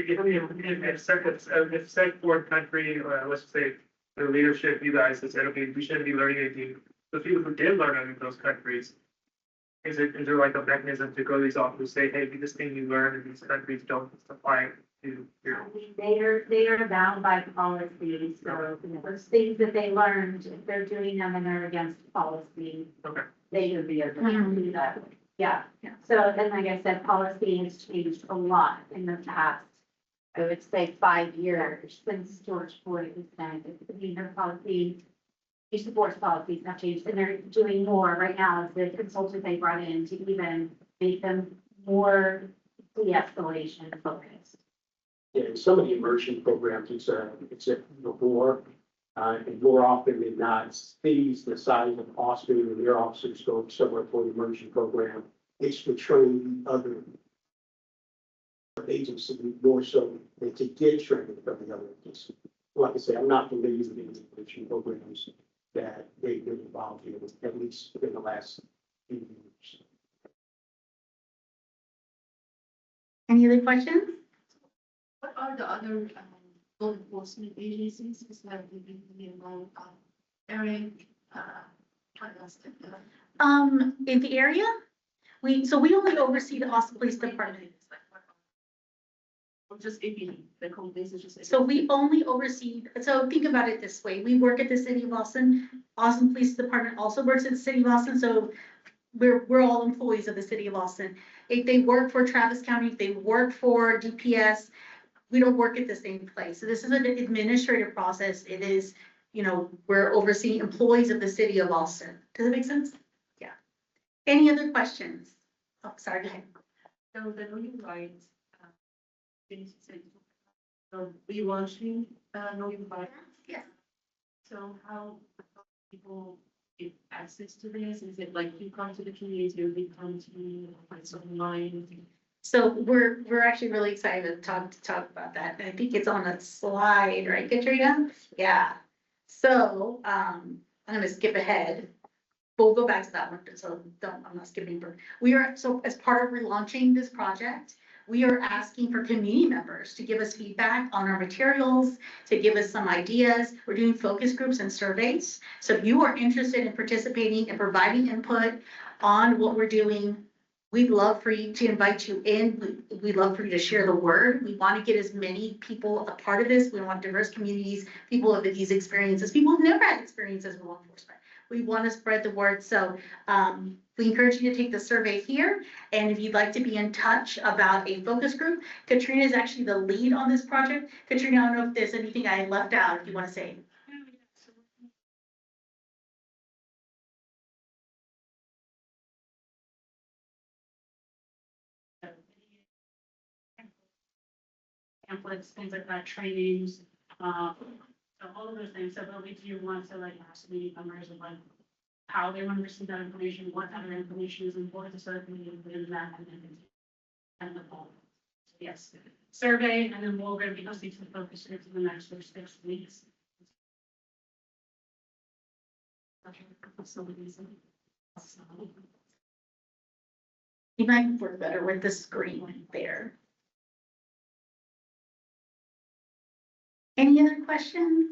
said foreign country, let's just say the leadership, you guys, that said, okay, we shouldn't be learning anything. The people who did learn in those countries, is there like a mechanism to go to these officers, say, hey, this thing you learned in these countries don't apply to here? They are bound by policy, so those things that they learned, if they're doing them and they're against policy. Okay. They should be able to do that. Yeah, so then, like I said, policy has changed a lot in the past. I would say 5 years since George Floyd was signed, their policy, use of force policies have changed, and they're doing more right now as the consultant they brought in to even make them more de-escalation focused. Yeah, in some of the immersion programs, it's a war. And more often than not, cities the size of Austin and their officers go somewhere for the immersion program. It's to train other agencies more so than to get training from the other agencies. Like I say, I'm not familiar with any immersion programs that they've been involved in, at least in the last few years. Any other questions? What are the other law enforcement agencies? Is that the amount of Eric, what else? In the area, we only oversee the Austin Police Department. Or just APD, the home base is just. So we only oversee, so think about it this way, we work at the city of Austin. Austin Police Department also works at the city of Austin, so we're all employees of the city of Austin. If they work for Travis County, if they work for DPS, we don't work at the same place. So this is an administrative process. It is, we're overseeing employees of the city of Austin. Does that make sense? Yeah. Any other questions? Oh, sorry, go ahead. So the know your rights, so we watching, know your rights. Yes. So how people get access to this? Is it like you come to the community or they come to you, like online? So we're actually really excited to talk about that. I think it's on a slide, right, Katrina? Yeah. So, I'm gonna skip ahead. We'll go back to that one, so I'm not skipping. So as part of relaunching this project, we are asking for community members to give us feedback on our materials, to give us some ideas. We're doing focus groups and surveys. So if you are interested in participating and providing input on what we're doing, we'd love for you to invite you in. We'd love for you to share the word. We want to get as many people a part of this. We want diverse communities, people with these experiences, people who've never had experiences with law enforcement. We want to spread the word. So we encourage you to take the survey here. And if you'd like to be in touch about a focus group, Katrina is actually the lead on this project. Katrina, I don't know if there's anything I left out if you want to say. Pamphlets, things like that, trainings, so all of those things. So really, do you want to like ask community members of like how they want to receive that information, what other information is important to serve community within that, and the whole. So yes, survey, and then we're going to be hosting some focus groups in the next 6 weeks. You might work better with the screen there. Any other questions?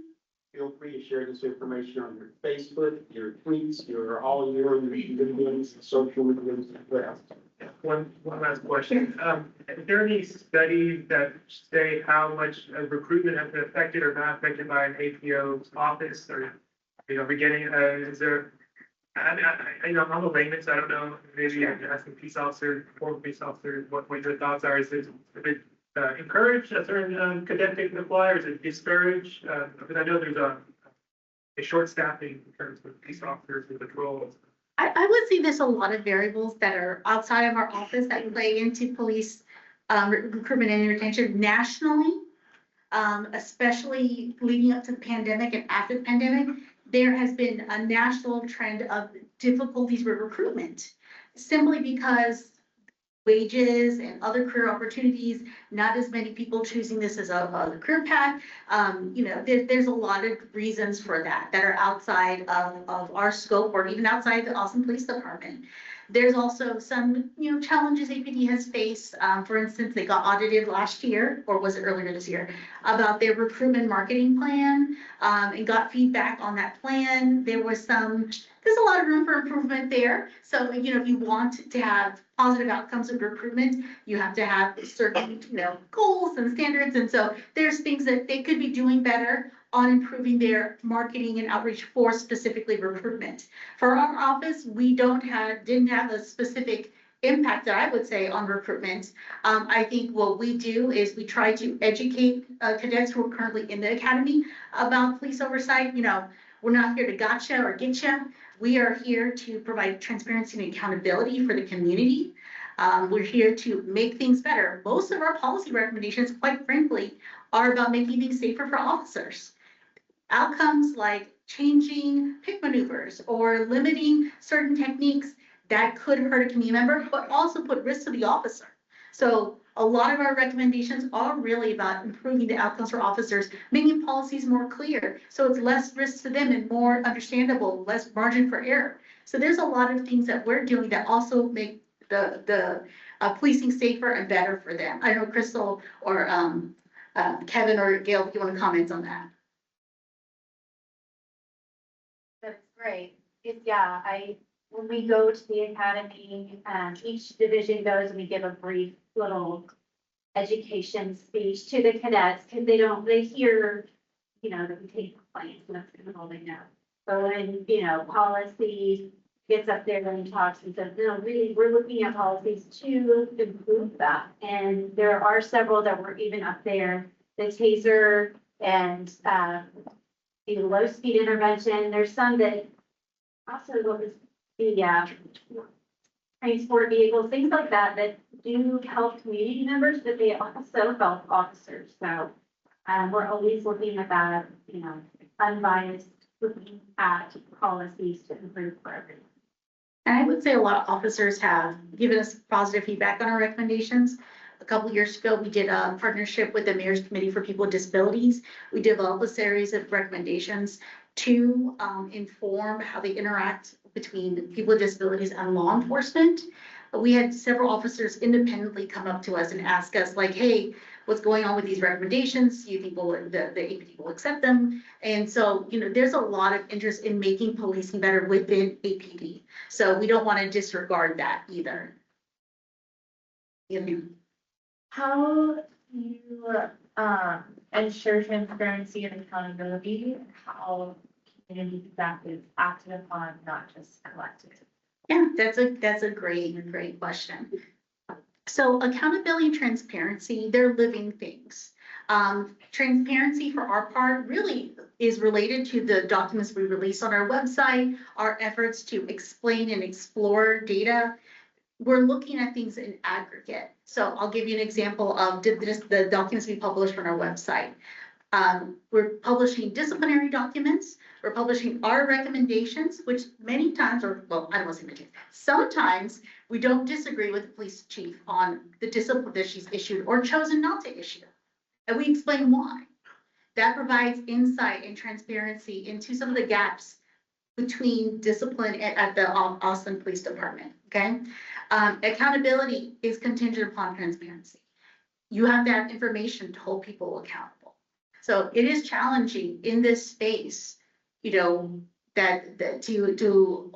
Feel free to share this information on your Facebook, your tweets, all your videos, social media, as well. One last question. Is there any studies that say how much recruitment has been affected or not affected by an APO's office or, beginning, is there, I'm a layman, so I don't know, maybe I'm asking peace officers, former peace officers, what your thoughts are. Is it encourage a certain cadet to apply, or is it discourage? Because I know there's a short staffing in terms of police officers and patrols. I would say there's a lot of variables that are outside of our office that play into police recruitment and retention nationally, especially leading up to the pandemic and after the pandemic. There has been a national trend of difficulties with recruitment, simply because wages and other career opportunities, not as many people choosing this as a career path. There's a lot of reasons for that are outside of our scope or even outside the Austin Police Department. There's also some, challenges APD has faced. For instance, they got audited last year, or was it earlier this year, about their recruitment marketing plan, and got feedback on that plan. There's a lot of room for improvement there. So, if you want to have positive outcomes of recruitment, you have to have certain, goals and standards. And so there's things that they could be doing better on improving their marketing and outreach for specifically recruitment. For our office, we didn't have a specific impact that I would say on recruitment. I think what we do is we try to educate cadets who are currently in the academy about police oversight. We're not here to gotcha or getcha. We are here to provide transparency and accountability for the community. We're here to make things better. Most of our policy recommendations, quite frankly, are about making things safer for officers. Outcomes like changing pick maneuvers or limiting certain techniques that could hurt a community member, but also put risk to the officer. So a lot of our recommendations are really about improving the outcomes for officers, making policies more clear, so it's less risk to them and more understandable, less margin for error. So there's a lot of things that we're doing that also make the policing safer and better for them. I know Crystal or Kevin or Gail, if you want to comment on that. That's great. When we go to the academy, each division goes and we give a brief little education speech to the cadets, because they hear, that we take complaints, and that's kind of all they know. So when, policy gets up there and talks and says, no, really, we're looking at policies to improve that. And there are several that were even up there, the taser and, the low speed intervention. There's some that also what was the transport vehicles, things like that, that do help community members, but they also help officers. So we're always looking at that, unbiased, looking at policies to improve for everyone. And I would say a lot of officers have given us positive feedback on our recommendations. A couple of years ago, we did a partnership with the Mayor's Committee for People with Disabilities. We developed a series of recommendations to inform how they interact between people with disabilities and law enforcement. We had several officers independently come up to us and ask us like, hey, what's going on with these recommendations? Do you think the APD will accept them? And so, there's a lot of interest in making policing better within APD. So we don't want to disregard that either. How do you ensure transparency and accountability, and how community feedback is acted upon, not just collected? Yeah, that's a great question. So accountability and transparency, they're living things. Transparency for our part really is related to the documents we release on our website, our efforts to explain and explore data. We're looking at things in aggregate. So I'll give you an example of the documents we publish on our website. We're publishing disciplinary documents. We're publishing our recommendations, which many times, I don't want to say many, sometimes we don't disagree with the police chief on the discipline that she's issued or chosen not to issue. And we explain why. That provides insight and transparency into some of the gaps between discipline at the Austin Police Department, okay? Accountability is contingent upon transparency. You have to have information to hold people accountable. So it is challenging in this space, that to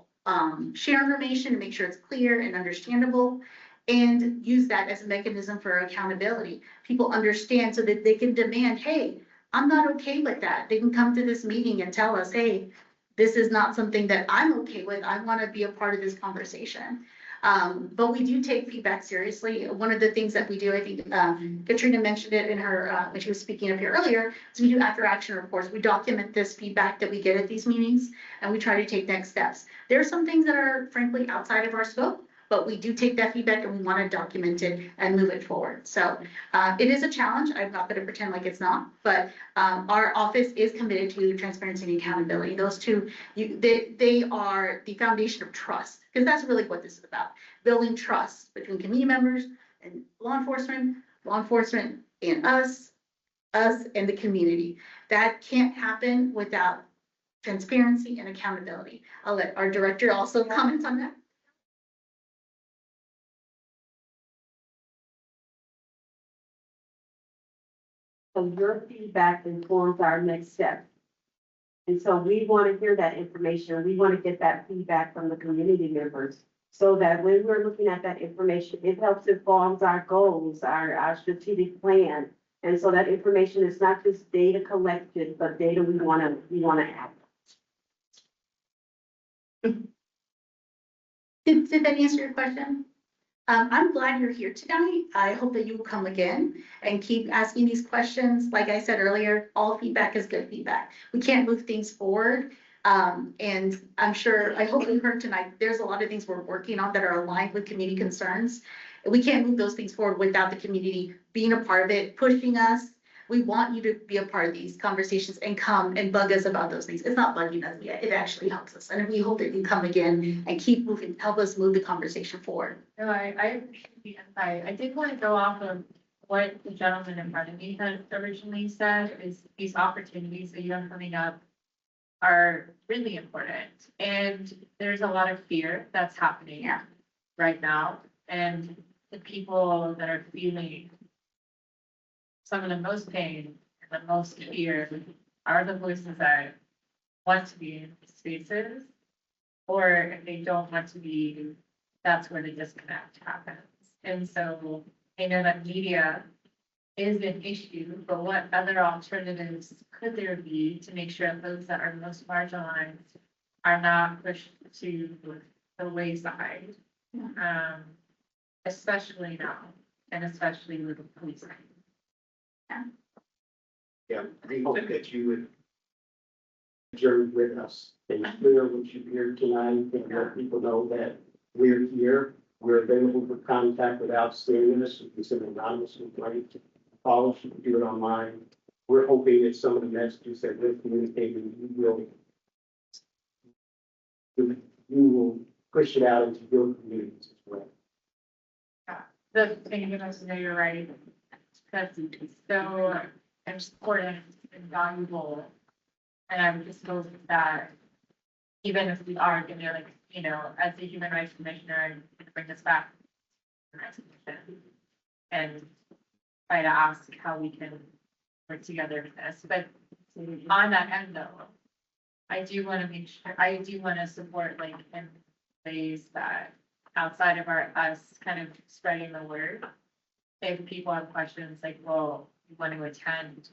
share information and make sure it's clear and understandable, and use that as a mechanism for accountability. People understand so that they can demand, hey, I'm not okay with that. They can come to this meeting and tell us, hey, this is not something that I'm okay with. I want to be a part of this conversation. But we do take feedback seriously. One of the things that we do, I think Katrina mentioned it in her, when she was speaking up here earlier, is we do after action reports. We document this feedback that we get at these meetings, and we try to take next steps. There are some things that are frankly outside of our scope, but we do take that feedback and we want to document it and move it forward. So it is a challenge. I'm not going to pretend like it's not, but our office is committed to transparency and accountability. Those two, they are the foundation of trust, because that's really what this is about. Building trust between community members and law enforcement and us and the community. That can't happen without transparency and accountability. I'll let our director also comment on that. So your feedback informs our next step. And so we want to hear that information. We want to get that feedback from the community members so that when we're looking at that information, it helps informs our goals, our strategic plan. And so that information is not just data collected, but data we want to act. Did that answer your question? I'm glad you're here tonight. I hope that you will come again and keep asking these questions. Like I said earlier, all feedback is good feedback. We can't move things forward. And I'm sure, I hope you heard tonight, there's a lot of things we're working on that are aligned with community concerns. We can't move those things forward without the community being a part of it, pushing us. We want you to be a part of these conversations and come and bug us about those things. It's not bugging us yet. It actually helps us. And we hope that you come again and keep moving, help us move the conversation forward. No, I appreciate the insight. I did want to go off of what the gentleman in front of me had originally said, is these opportunities that you have coming up are really important. And there's a lot of fear that's happening right now. And the people that are feeling some of the most pain and the most fear are the voices that want to be in these spaces. Or if they don't want to be, that's where the disconnect happens. And so I know that media is an issue, but what other alternatives could there be to make sure those that are most marginalized are not pushed to the wayside? Especially now, and especially with the police. Yeah, we hope that you would adjourn with us and clear what you hear tonight and let people know that we're here. We're available for contact without seeing us. You can send an anonymous complaint. Call us, you can do it online. We're hoping that some of the messages that we're communicating, you will push it out into your communities as well. The thing you guys know, you're right. That's so important and valuable. And I would just hope that even if we are gonna, like, you know, as the human rights commissioner, bring this back to the Rights Commission and try to ask how we can work together with this. But on that end though, I do want to make sure, I do want to support like in ways that outside of us kind of spreading the word. If people have questions like, well, you want to attend,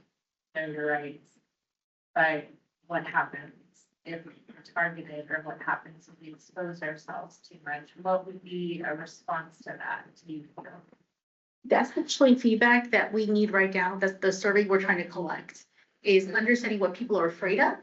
know your rights, but what happens if we're targeted, or what happens if we expose ourselves too much? What would be a response to that? Do you feel? That's actually feedback that we need right now. That's the survey we're trying to collect, is understanding what people are afraid of,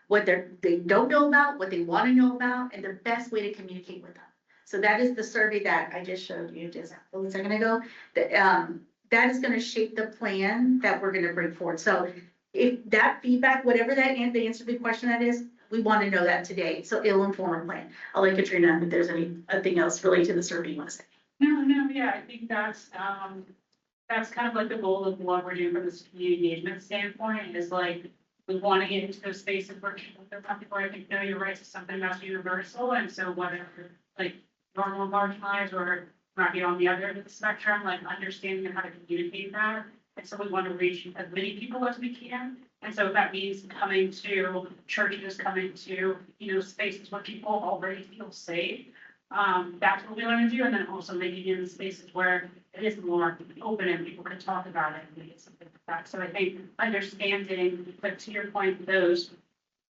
what they don't know about, what they want to know about, and the best way to communicate with them. So that is the survey that I just showed you just a second ago. That is going to shape the plan that we're going to bring forward. So if that feedback, whatever the answer to the question that is, we want to know that today. So it'll inform our plan. I'll let Katrina, if there's anything else related to the survey you want to say. No, yeah, I think that's kind of like the goal of what we're doing from this community engagement standpoint, is like, we want to get into those spaces where people feel comfortable. I think know your rights is something that's universal, and so whether like normal marginalized or not be on the other end of the spectrum, like understanding how to communicate that. And so we want to reach as many people as we can. And so if that means coming to churches, coming to, you know, spaces where people already feel safe, that's what we want to do. And then also making it in spaces where it is more open and people can talk about it and get something like that. So I think understanding, but to your point, those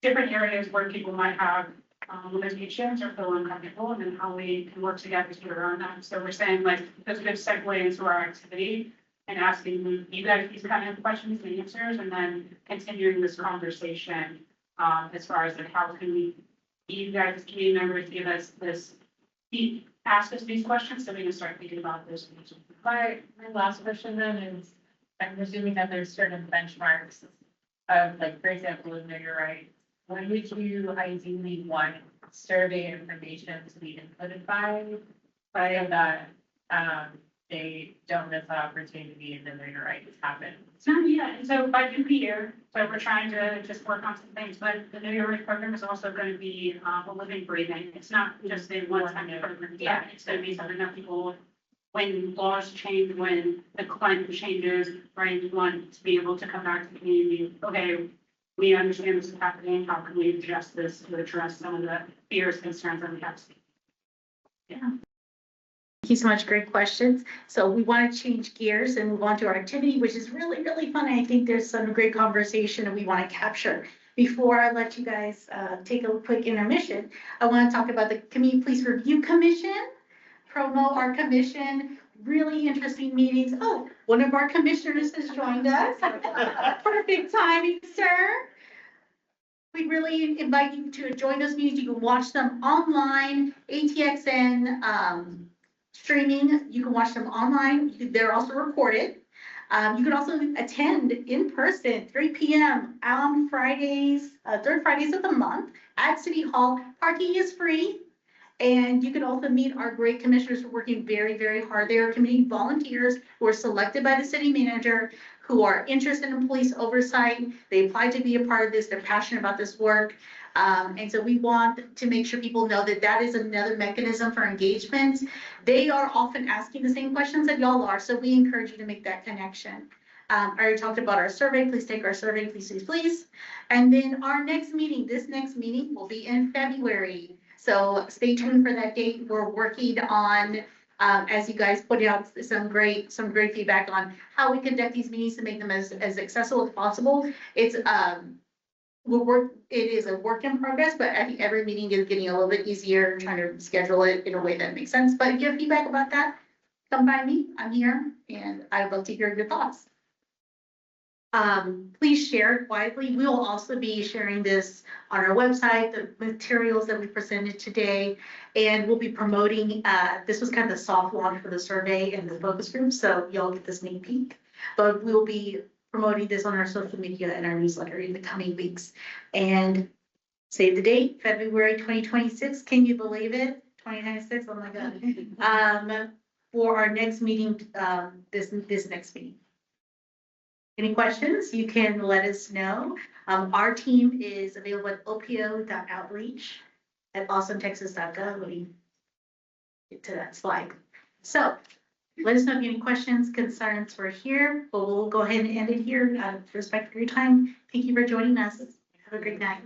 different areas where people might have limitations or feel uncomfortable, and then how we can work together to learn them. So we're saying like, that's a good segue into our activity and asking you guys these kind of questions and answers, and then continuing this conversation as far as like, how can we, you guys as community members, give us this, ask us these questions so we can start thinking about this. My last question then is, I'm presuming that there's certain benchmarks of, like, for example, know your rights. When would you ideally want survey information to be inputted by so that they don't miss the opportunity and then know your rights happen? So yeah, and so by new year, so we're trying to just work on some things, but the Know Your Rights program is also going to be a living, breathing. It's not just a one-time program. Yeah, it's going to be something that people when laws change, when the climate changes, right, we want to be able to come back to the community, okay, we understand this is happening, how can we adjust this to address some of the fears, concerns that we have? Thank you so much. Great questions. So we want to change gears and move on to our activity, which is really, really fun. I think there's some great conversation that we want to capture. Before I let you guys take a quick intermission, I want to talk about the Community Police Review Commission, promo our commission, really interesting meetings. Oh, one of our commissioners has joined us. Perfect timing, sir. We really invite you to join those meetings. You can watch them online, ATXN, streaming. You can watch them online. They're also recorded. You can also attend in person, 3 p.m. on Fridays, third Fridays of the month at City Hall. Parking is free. And you can also meet our great commissioners who are working very, very hard. They are community volunteers who are selected by the city manager, who are interested in police oversight. They apply to be a part of this. They're passionate about this work. And so we want to make sure people know that that is another mechanism for engagement. They are often asking the same questions that y'all are, so we encourage you to make that connection. I already talked about our survey. Please take our survey, please, please, please. And then our next meeting, this next meeting will be in February. So stay tuned for that date. We're working on, as you guys put out some great feedback on how we conduct these meetings to make them as accessible as possible. It's, it is a work in progress, but I think every meeting is getting a little bit easier, trying to schedule it in a way that makes sense. But if you have feedback about that, come find me. I'm here and I'd love to hear your thoughts. Please share it widely. We will also be sharing this on our website, the materials that we presented today, and we'll be promoting, this was kind of the soft launch for the survey and the focus group, so y'all get the sneak peek. But we'll be promoting this on our social media and our newsletter in the coming weeks. And save the date, February 2026. Can you believe it? 2026, oh my God. For our next meeting, this next meeting. Any questions, you can let us know. Our team is available at opo.outreach@austin.texas.gov. Let me get to that slide. So let us know if you have any questions, concerns. We're here, but we'll go ahead and end it here. Respect for your time. Thank you for joining us. Have a great night.